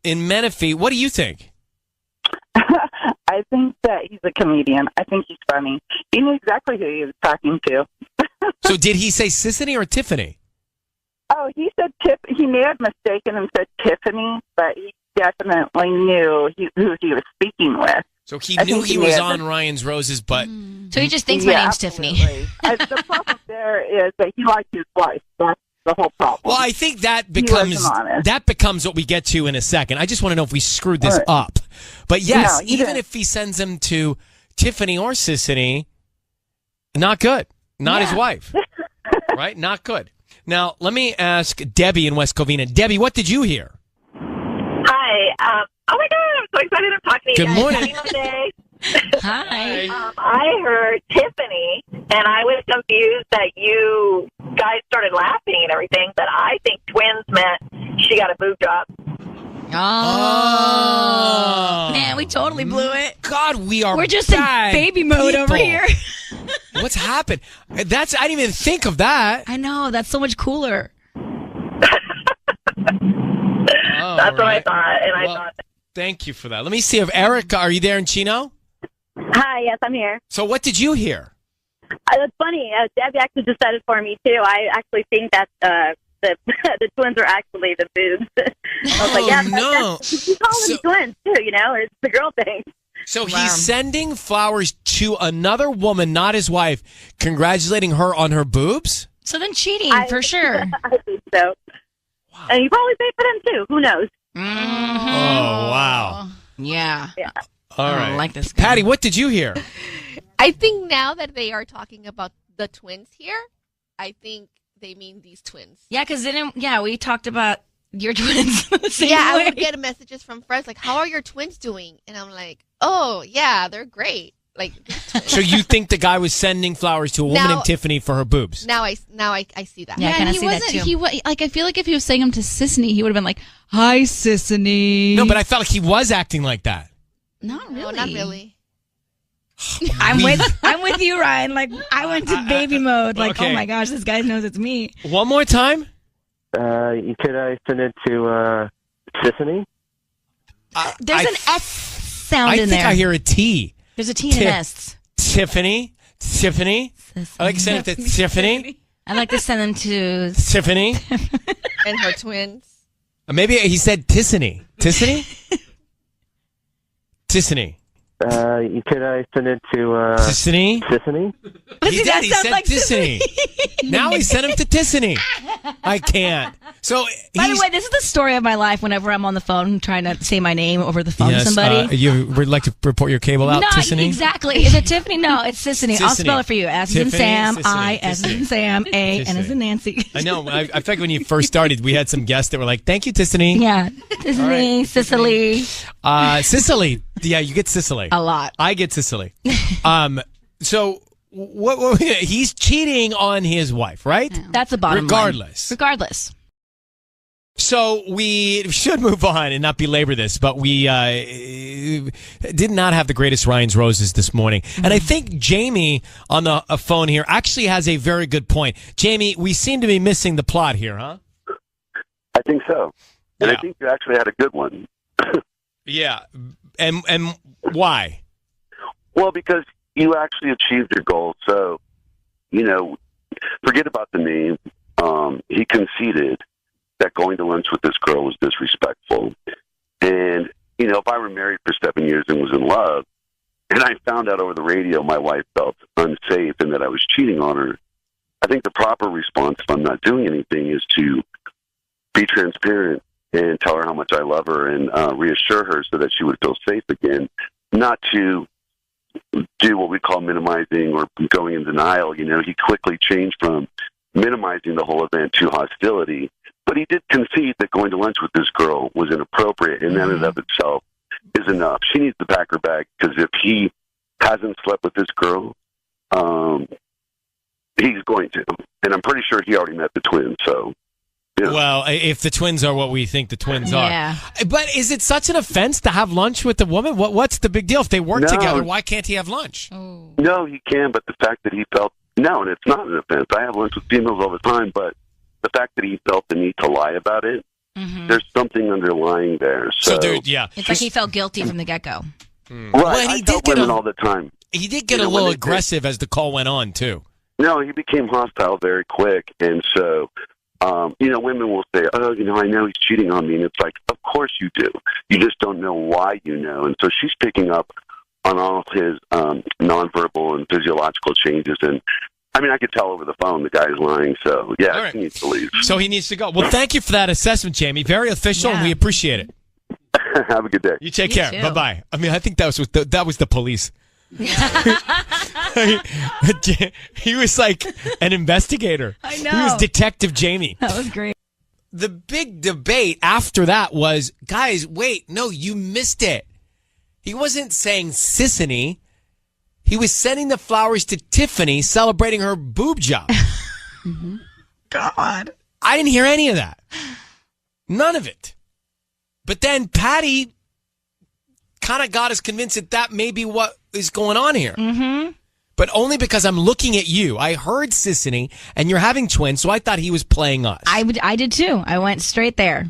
A: in Menifee, what do you think?
L: I think that he's a comedian. I think he's funny. He knew exactly who he was talking to.
A: So did he say Sissany or Tiffany?
L: Oh, he said he may have mistaken and said Tiffany, but he definitely knew who he was speaking with.
A: So he knew he was on Ryan's Roses, but...
B: So he just thinks my name's Tiffany.
L: The problem there is that he likes his wife. That's the whole problem.
A: Well, I think that becomes what we get to in a second. I just want to know if we screwed this up. But yes,
L: No,
A: even if he sends them to Tiffany or Sissany, not good. Not his wife. Right? Not good. Now, let me ask Debbie in West Covina. Debbie, what did you hear?
M: Hi. Oh, my God. I'm so excited to talk to you
A: Good
M: guys.
A: morning.
B: Hi.
M: I heard Tiffany, and I was confused that you guys started laughing and everything, but I think twins meant she got a boob job.
B: Oh. Man, we totally blew it.
A: God, we're
B: just in baby mode over here.
A: What's happened? I didn't even think of that.
B: I know. That's so much cooler.
M: That's what I thought, and I thought...
A: Thank you for that. Let me see if Erica, are you there in Chino?
N: Hi, yes, I'm here.
A: So what did you hear?
N: It's funny. Debbie actually just said it for me, too. I actually think that the twins are actually the boobs. I was like, yeah,
A: no.
N: You call them twins, too, you know? It's the girl thing.
A: So he's sending flowers to another woman, not his wife, congratulating her on her boobs?
B: So then cheating, for sure.
N: I think so. And you probably paid for them too. Who knows?
B: Mm-hmm.
A: Oh, wow.
B: Yeah.
A: All
B: I
A: right.
B: don't like this guy.
A: Patty, what did you hear?
E: I think now that they are talking about the twins here, I think they mean these twins.
B: Yeah, because we talked about your twins.
E: I would get messages from friends like, "How are your twins doing?" And I'm like, "Oh, yeah, they're great." Like,
A: So you think the guy was sending flowers to a woman named Tiffany for her boobs?
E: now I see that.
B: Yeah, I
K: and
B: kinda
K: he
B: see that
K: wasn't.
B: too.
K: I feel like if he was saying them to Sissany, he would have been like, "Hi, Sissany."
A: No, but I felt like he was acting like that.
K: Not really.
E: No, not really.
B: I'm with you, Ryan. Like, I went to baby mode. Like,
A: Okay.
B: oh my gosh, this guy knows it's me.
A: One more time?
O: Could I send it to Sissany?
B: There's an S sound in there.
A: I think I hear a T.
B: There's a T and an S.
A: Tiffany. I like to send it to Tiffany.
B: I like to send them to
A: Tiffany.
E: And her twins.
A: Maybe he said Tissany. Tissany?
O: Could I send it to
A: Tissany?
O: Sissany?
A: He did. He said
B: like
A: Tissany. Now he sent him to Tissany. I can't. So,
B: by the way, this is the story of my life. Whenever I'm on the phone trying to say my name over the phone to somebody,
A: you would like to report your cable out,
B: no,
A: Tissany?
B: exactly. Is it Tiffany? No, it's Sissany. I'll
A: Sissany.
B: spell it for you. S as in
A: Tiffany,
B: Sam,
A: Sissany,
B: I as in Sam, A, N as in Nancy.
A: I know. I feel like when you first started, we had some guests that were like, "Thank you, Tissany."
B: Yeah, Tiffany, Sicily.
A: Sicily. Yeah, you get Sicily.
B: A lot.
A: I get Sicily. So what he's cheating on his wife, right?
B: That's the bottom
A: Regardless.
B: line. Regardless.
A: So we should move on and not belabor this, but we did not have the greatest Ryan's Roses this morning. And I think Jamie on the phone here actually has a very good point. Jamie, we seem to be missing the plot here, huh?
P: I think so. And I think you actually had a good one.
A: Yeah. And why?
P: Well, because you actually achieved your goal. So, forget about the name. He conceded that going to lunch with this girl was disrespectful. And, if I were married for 7 years and was in love, and I found out over the radio my wife felt unsafe and that I was cheating on her, I think the proper response, if I'm not doing anything, is to be transparent and tell her how much I love her and reassure her so that she would feel safe again, not to do what we call minimizing or going in denial. He quickly changed from minimizing the whole event to hostility, but he did concede that going to lunch with this girl was inappropriate, and that in and of itself is enough. She needs to pack her bag, because if he hasn't slept with this girl, he's going to. And I'm pretty sure he already met the twins, so... Yeah.
A: Well, if the twins are what we think the twins
B: Yeah.
A: are. But is it such an offense to have lunch with the woman? What's the big deal? If they work together, why can't he have lunch?
P: No, he can, but the fact that he felt... No, and it's not an offense. I have lunch with females all the time, but the fact that he felt the need to lie about it, there's something underlying there. So,
B: It's like he felt guilty from the get-go.
P: Right,
A: Well, and
P: I
A: he
P: tell
A: did get
P: women all the time.
A: He did get a little aggressive as the call went on, too.
P: No, he became hostile very quick, and so... women will say, "Oh, I know he's cheating on me," and it's like, of course you do. You just don't know why you know. And so she's picking up on all of his nonverbal and physiological changes. And I mean, I could tell over the phone the guy's lying. So yeah,
A: All right.
P: he needs to leave.
A: So he needs to go. Well, thank you for that assessment, Jamie. Very official, and we appreciate it.
P: Have a good day.
A: You take care.
B: too.
A: Bye-bye. I mean, I think that was the police. He was like an investigator.
B: I know.
A: He was Detective Jamie.
B: That was great.
A: The big debate after that was, guys, wait, no, you missed it. He wasn't saying Sissany. He was sending the flowers to Tiffany, celebrating her boob job.
B: God.
A: I didn't hear any of that. None of it. But then Patty kind of got us convinced that may be what is going on here.
B: Mm-hmm.
A: But only because I'm looking at you. I heard Sissany, and you're having twins, so I thought he was playing us.
B: I did too. I went straight there.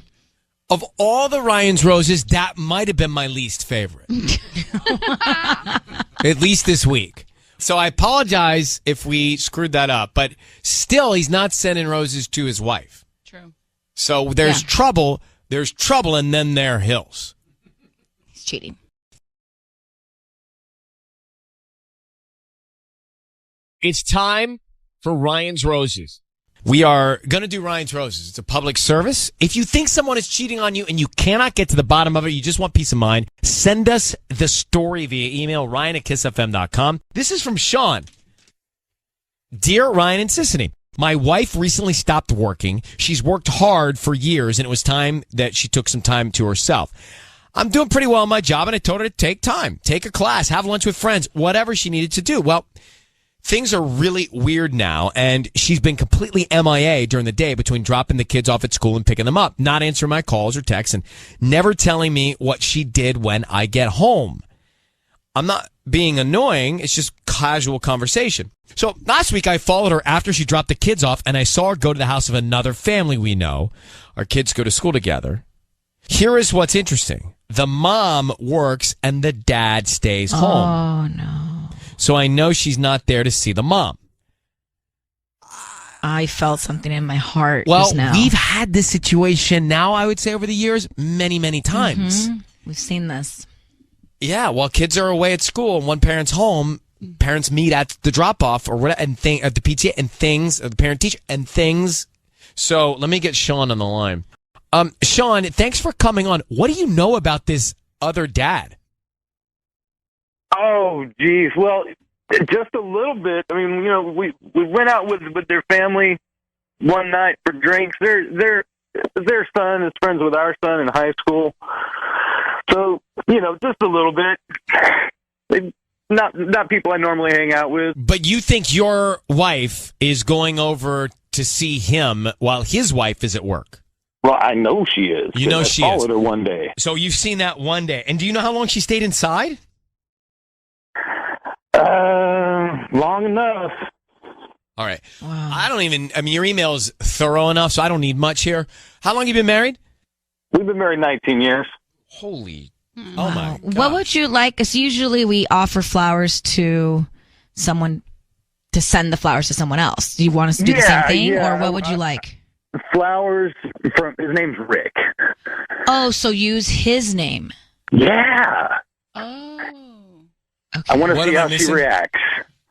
A: Of all the Ryan's Roses, that might have been my least favorite. At least this week. So I apologize if we screwed that up, but still, he's not sending roses to his wife.
K: True.
A: So there's trouble. There's trouble, and then there are hills.
B: He's cheating.
H: It's time for Ryan's Roses.
A: We are going to do Ryan's Roses. It's a public service. If you think someone is cheating on you and you cannot get to the bottom of it, you just want peace of mind, send us the story via email, ryan@kissfm.com. This is from Sean. Dear Ryan and Sissany, my wife recently stopped working. She's worked hard for years, and it was time that she took some time to herself. I'm doing pretty well in my job, and I told her to take time, take a class, have lunch with friends, whatever she needed to do. Well, things are really weird now, and she's been completely MIA during the day between dropping the kids off at school and picking them up, not answering my calls or texts, and never telling me what she did when I get home. I'm not being annoying. It's just casual conversation. So last week I followed her after she dropped the kids off, and I saw her go to the house of another family we know. Our kids go to school together. Here is what's interesting. The mom works and the dad stays home.
B: Oh, no.
A: So I know she's not there to see the mom.
B: I felt something in my heart
A: Well,
B: just now.
A: we've had this situation now, I would say, over the years, many, many times.
B: Mm-hmm. We've seen this.
A: Yeah, while kids are away at school and one parent's home, parents meet at the drop-off or whatever, and at the PTA and things, or the parent-teacher and things. So let me get Sean on the line. Sean, thanks for coming on. What do you know about this other dad?
F: Oh, geez. Well, just a little bit. I mean, we went out with their family one night for drinks. Their son is friends with our son in high school. So, just a little bit. Not people I normally hang out with.
A: But you think your wife is going over to see him while his wife is at work?
F: Well, I know she is.
A: You know she is.
F: I followed her one day.
A: So you've seen that one day. And do you know how long she stayed inside?
F: Long enough.
A: All right. Wow. Your email is thorough enough, so I don't need much here. How long have you been married?
F: We've been married 19 years.
A: Holy.
B: Wow.
A: Oh, my God.
B: What would you like? Because usually we offer flowers to someone to send the flowers to someone else. Do you want us to do the same thing? Or what would you like?
F: Flowers from, his name's Rick.
B: Oh, so use his name.
F: Yeah.
K: Oh.
B: Okay.
F: I want to see how she reacts.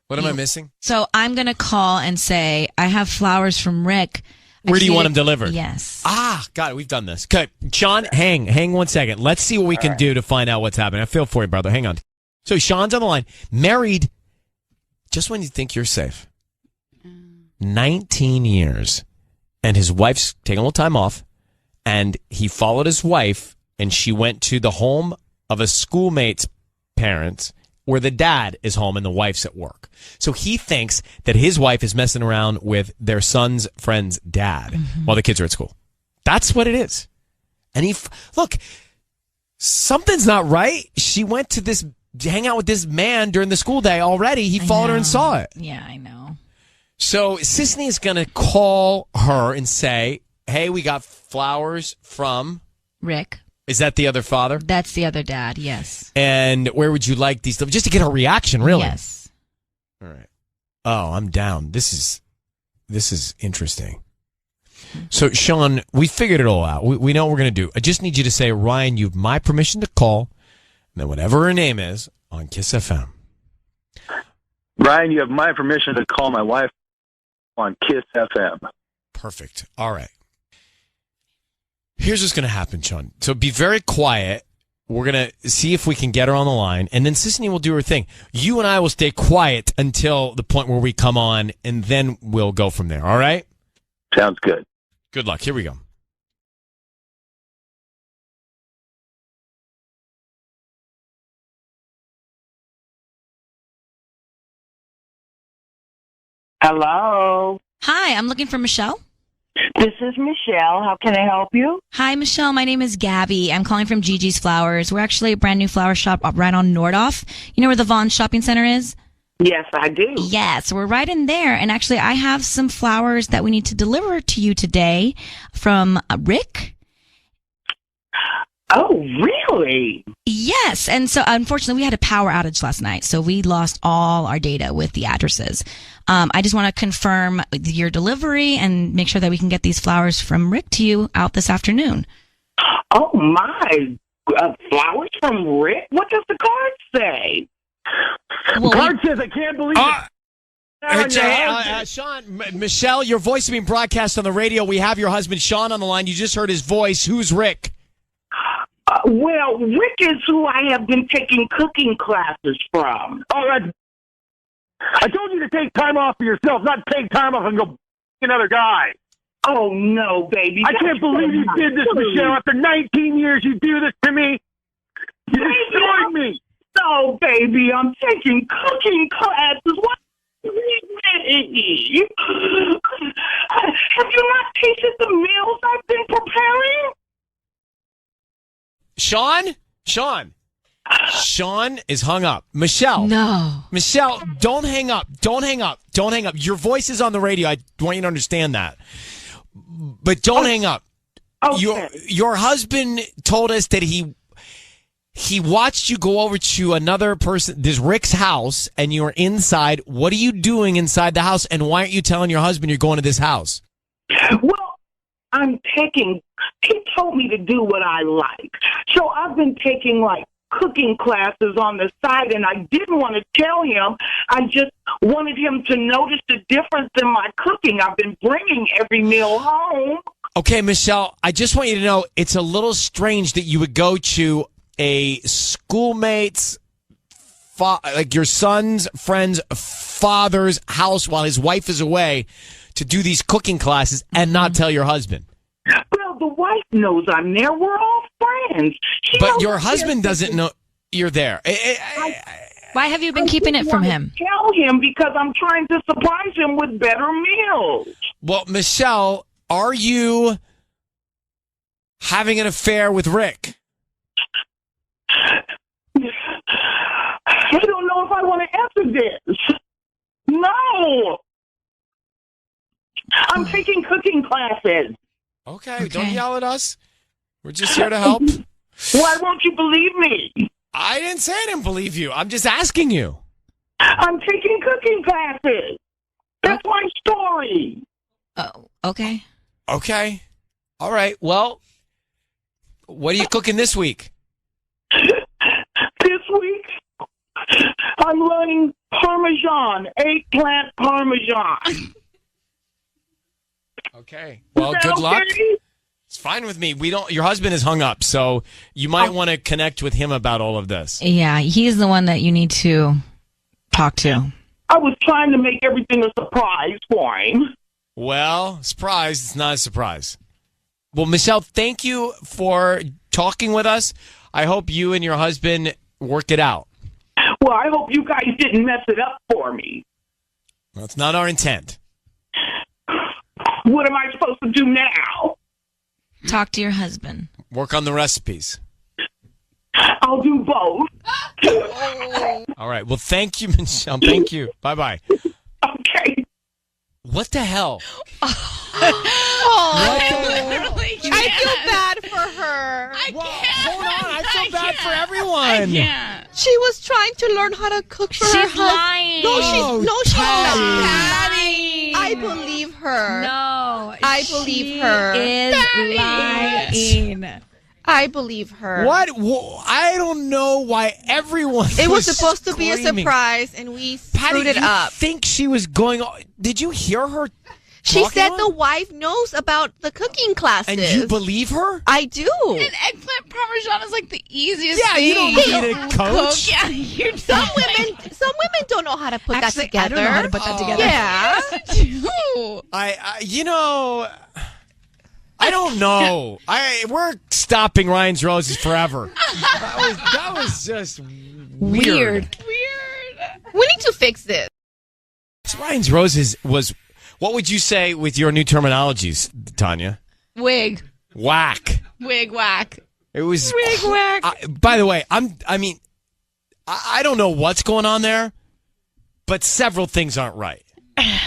A: What am I missing?
B: So I'm going to call and say, I have flowers from Rick.
A: Where do you want them delivered?
B: Yes.
A: Got it. We've done this. Okay. Sean, hang 1 second. Let's see what we can do to find out what's happening. I feel for you, brother. Hang on. So Sean's on the line. Married just when you think you're safe. 19 years. And his wife's taking a little time off. And he followed his wife, and she went to the home of a schoolmate's parents where the dad is home and the wife's at work. So he thinks that his wife is messing around with their son's friend's dad while the kids are at school. That's what it is. And look, something's not right. She went to hang out with this man during the school day already. He followed her and saw it.
B: Yeah, I know.
A: So Sisney is going to call her and say, hey, we got flowers from
B: Rick.
A: Is that the other father?
B: That's the other dad, yes.
A: And where would you like these? Just to get her reaction, really?
B: Yes.
A: All right. Oh, I'm down. This is interesting. So, Sean, we figured it all out. We know what we're going to do. I just need you to say, Ryan, you have my permission to call, and then whatever her name is, on Kiss FM.
F: Ryan, you have my permission to call my wife on Kiss FM.
A: Perfect. All right. Here's what's going to happen, Sean. So be very quiet. We're going to see if we can get her on the line, and then Sisney will do her thing. You and I will stay quiet until the point where we come on, and then we'll go from there. All right?
F: Sounds good.
A: Good luck. Here we go.
Q: Hello.
B: Hi, I'm looking for Michelle.
Q: This is Michelle. How can I help you?
B: Hi, Michelle. My name is Gabby. I'm calling from Gigi's Flowers. We're actually a brand new flower shop right on Nordhoff. You know where the Vaughn Shopping Center is?
Q: Yes, I do.
B: Yes, we're right in there. And actually, I have some flowers that we need to deliver to you today from Rick.
Q: Oh, really?
B: Yes. And so, unfortunately, we had a power outage last night, so we lost all our data with the addresses. I just want to confirm your delivery and make sure that we can get these flowers from Rick to you out this afternoon.
Q: Oh, my. Flowers from Rick? What does the card say?
B: Well,
F: the card says, I can't believe it.
A: Sean, Michelle, your voice is being broadcast on the radio. We have your husband, Sean, on the line. You just heard his voice. Who's Rick?
Q: Well, Rick is who I have been taking cooking classes from.
R: All right. I told you to take time off for yourself, not take time off and go another guy.
Q: Oh, no, baby.
R: I can't believe you did this, Michelle. After 19 years, you do this to me. You destroyed me.
Q: No, baby, I'm taking cooking classes. What? Have you not tasted the meals I've been preparing?
A: Sean is hung up. Michelle.
B: No.
A: Michelle, don't hang up. Don't hang up. Don't hang up. Your voice is on the radio. I want you to understand that. But don't hang up.
Q: Okay.
A: Your husband told us that he watched you go over to another person, this Rick's house, and you were inside. What are you doing inside the house, and why aren't you telling your husband you're going to this house?
Q: Well, he told me to do what I like. So I've been taking, like, cooking classes on the side, and I didn't want to tell him. I just wanted him to notice the difference in my cooking. I've been bringing every meal home.
A: Okay, Michelle, I just want you to know it's a little strange that you would go to a schoolmate's, like your son's friend's father's house while his wife is away to do these cooking classes and not tell your husband.
Q: Well, the wife knows I'm there. We're all friends.
A: But your husband doesn't know you're there.
B: Why have you been keeping it from him?
Q: Tell him because I'm trying to surprise him with better meals.
A: Well, Michelle, are you having an affair with Rick?
Q: I don't know if I want to answer this. No. I'm taking cooking classes.
A: Okay, don't yell at us. We're just here to help.
Q: Why won't you believe me?
A: I didn't say I didn't believe you. I'm just asking you.
Q: I'm taking cooking classes. That's my story.
B: Oh, okay.
A: Okay. All right. Well, what are you cooking this week?
Q: This week, I'm learning Parmesan, eggplant Parmesan.
A: Okay. Well, good luck. It's fine with me. Your husband is hung up, so you might want to connect with him about all of this.
B: Yeah, he's the one that you need to talk to.
Q: I was trying to make everything a surprise for him.
A: Well, surprise. It's not a surprise. Well, Michelle, thank you for talking with us. I hope you and your husband work it out.
Q: Well, I hope you guys didn't mess it up for me.
A: Well, it's not our intent.
Q: What am I supposed to do now?
B: Talk to your husband.
A: Work on the recipes.
Q: I'll do both.
A: All right. Well, thank you, Michelle. Thank you. Bye-bye.
Q: Okay.
A: What the hell?
E: I feel bad for her.
A: Hold on. I feel bad for everyone.
E: She was trying to learn how to cook for her
B: She's
E: husband.
B: lying.
E: No, she's not.
B: Patty.
E: I believe her.
B: No,
E: I believe her.
B: Is lying.
E: I believe her.
A: What? I don't know why everyone.
E: It was supposed to be a
A: screaming.
E: surprise, and we
A: Patty,
E: screwed it
A: you
E: up.
A: think she was going? Did you hear her?
E: She said
A: on?
E: the wife knows about the cooking classes.
A: And you believe her?
E: I do.
K: And eggplant parmesan is like the easiest
A: Yeah,
K: thing.
A: you don't need a coach.
K: Yeah, you
E: Some women don't know how to put that together.
B: I don't know how to put that together.
E: Yeah.
A: I don't know. We're stopping Ryan's Roses forever. That was just weird.
E: We need to fix this.
A: Ryan's Roses was. What would you say with your new terminologies, Tanya?
K: Wig.
A: Whack.
K: Wig whack.
A: It was
K: wig whack.
A: By the way, I don't know what's going on there, but several things aren't right.
B: It's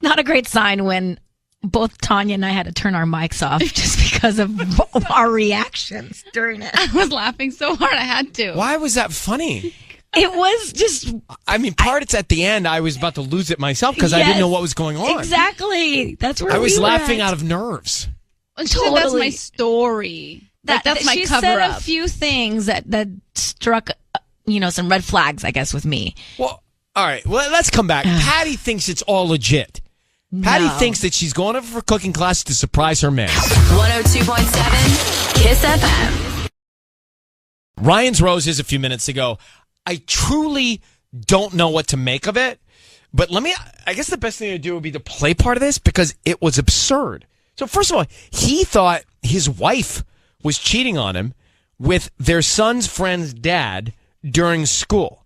B: not a great sign when both Tanya and I had to turn our mics off just because of our reactions during it.
K: I was laughing so hard I had to.
A: Why was that funny?
B: It was just...
A: it's at the end. I was about to lose it myself because I didn't know what was going on.
B: Exactly. That's where
A: I was
B: we were
A: laughing
B: at.
A: out of nerves.
K: And she said that's my story. That's my
B: she
K: cover
B: said
K: up.
B: a few things that struck, some red flags, I guess, with me.
A: Well, All right, well, let's come back. Patty thinks it's all legit. Patty thinks that she's going over for cooking class to surprise her man.
S: 102.7 Kiss FM.
A: Ryan's roses a few minutes ago. I truly don't know what to make of it, but I guess the best thing to do would be to play part of this because it was absurd. So first of all, he thought his wife was cheating on him with their son's friend's dad during school.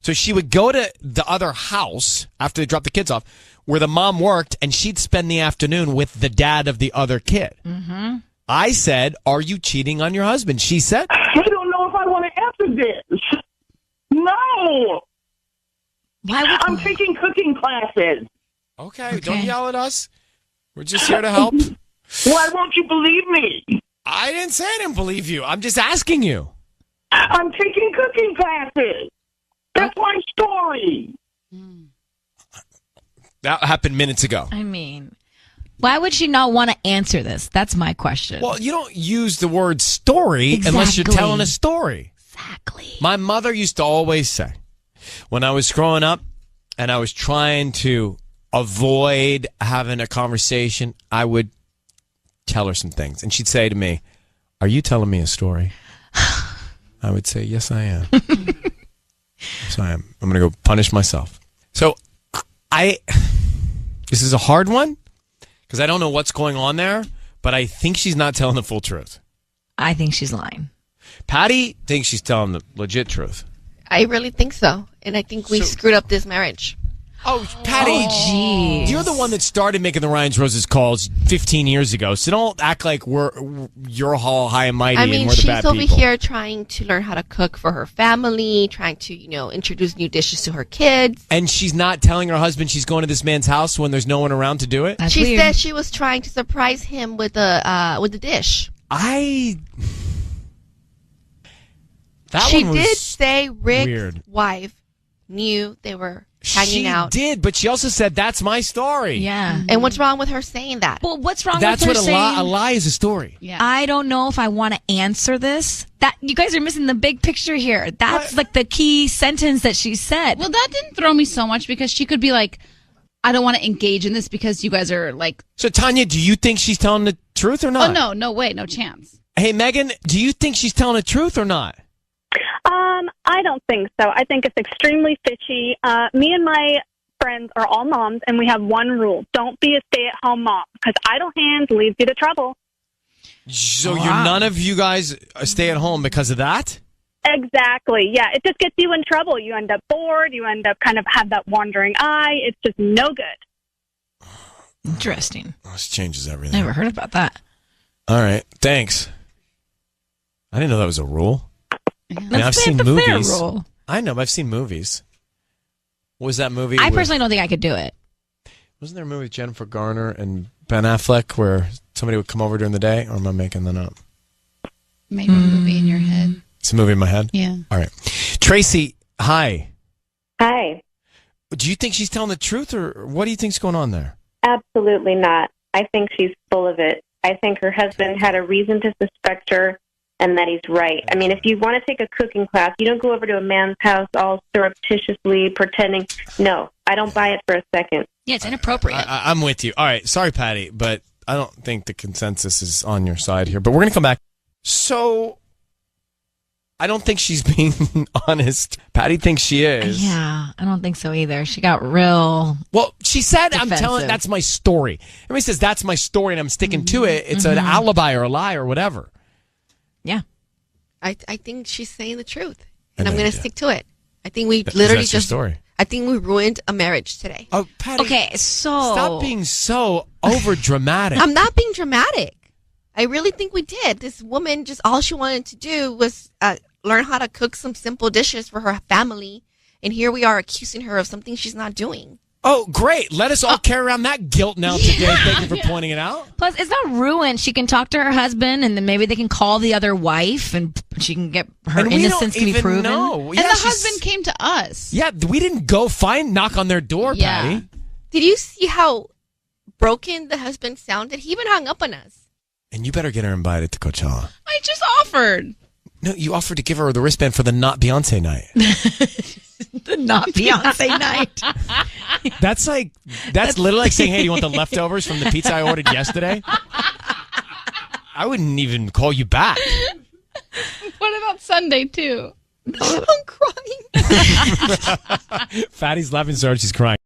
A: So she would go to the other house after they dropped the kids off where the mom worked, and she'd spend the afternoon with the dad of the other kid.
B: Mm-hmm.
A: I said, are you cheating on your husband? She said,
Q: I don't know if I want to answer this. No. I'm taking cooking classes.
A: Okay, don't yell at us. We're just here to help.
Q: Why won't you believe me?
A: I didn't say I didn't believe you. I'm just asking you.
Q: I'm taking cooking classes. That's my story.
A: That happened minutes ago.
B: I mean, why would she not want to answer this? That's my question.
A: Well, you don't use the word story unless you're telling a story.
B: Exactly.
A: My mother used to always say, when I was growing up and I was trying to avoid having a conversation, I would tell her some things. And she'd say to me, are you telling me a story? I would say, yes, I am. Yes, I am. I'm going to go punish myself. So this is a hard one because I don't know what's going on there, but I think she's not telling the full truth.
B: I think she's lying.
A: Patty thinks she's telling the legit truth.
E: I really think so. And I think we screwed up this marriage.
A: Oh, Patty, you're the one that started making the Ryan's Roses calls 15 years ago, so don't act like you're all high and mighty and we're the bad people.
E: She's over here trying to learn how to cook for her family, trying to, introduce new dishes to her kids.
A: And she's not telling her husband she's going to this man's house when there's no one around to do it?
E: She said she was trying to surprise him with a dish. She did say Rick's wife knew they were hanging out.
A: She did, but she also said, that's my story.
B: Yeah.
E: And what's wrong with her saying that?
B: Well, what's wrong
A: with her saying...
B: That's
A: what a lie is a story.
B: Yeah. I don't know if I want to answer this. That you guys are missing the big picture here. That's like the key sentence that she said.
K: Well, that didn't throw me so much because she could be like, I don't want to engage in this because you guys are like...
A: So, Tanya, do you think she's telling the truth or not?
K: Oh, no way, no chance.
A: Hey, Megan, do you think she's telling the truth or not?
N: I don't think so. I think it's extremely fishy. Me and my friends are all moms, and we have one rule. Don't be a stay-at-home mom, because idle hands leads you to trouble.
A: So none of you guys stay at home because of that?
N: Exactly. Yeah, it just gets you in trouble. You end up bored. You end up kind of have that wandering eye. It's just no good.
B: Interesting.
A: This changes everything.
B: Never heard about that.
A: All right. Thanks. I didn't know that was a rule.
B: I've seen movies. Rule.
A: I know, but I've seen movies. What was that movie?
B: I personally don't think I could do it.
A: Wasn't there a movie with Jennifer Garner and Ben Affleck where somebody would come over during the day? Or am I making that up?
K: Maybe a movie in your head.
A: It's a movie in my head?
K: Yeah.
A: All right. Tracy, hi.
T: Hi.
A: Do you think she's telling the truth, or what do you think's going on there?
T: Absolutely not. I think she's full of it. I think her husband had a reason to suspect her, and that he's right. I mean, if you want to take a cooking class, you don't go over to a man's house all surreptitiously pretending. No, I don't buy it for a second.
B: Yeah, it's inappropriate.
A: I'm with you. All right. Sorry, Patty, but I don't think the consensus is on your side here. But we're going to come back. So, I don't think she's being honest. Patty thinks she is.
B: Yeah, I don't think so either. She got real.
A: Well, she said,
B: defensive.
A: I'm telling, that's my story. Everybody says that's my story and I'm sticking to it. It's an alibi or a lie or whatever.
B: Yeah.
E: I think she's saying the truth. And I'm going to stick to it. I think we literally
A: that's
E: just...
A: story.
E: I think we ruined a marriage today.
A: Oh, Patty.
B: Okay, so...
A: Stop being so over dramatic.
E: I'm not being dramatic. I really think we did. This woman, just all she wanted to do was learn how to cook some simple dishes for her family. And here we are accusing her of something she's not doing.
A: Oh, great. Let us all carry around that guilt now today. Thank you for pointing it out.
B: Plus, it's not ruined. She can talk to her husband, and then maybe they can call the other wife, and she can get her innocence can be proven.
A: Know.
K: And the husband came to us.
A: Yeah, we didn't go knock on their door, Patty.
E: Did you see how broken the husband sounded? He even hung up on us.
A: And you better get her invited to Coachella.
K: I just offered.
A: No, you offered to give her the wristband for the not Beyonce night.
B: Not Beyonce night.
A: That's literally like saying, hey, do you want the leftovers from the pizza I ordered yesterday? I wouldn't even call you back.
K: What about Sunday, too?
B: I'm crying.
A: Fatty's laughing so hard she's crying.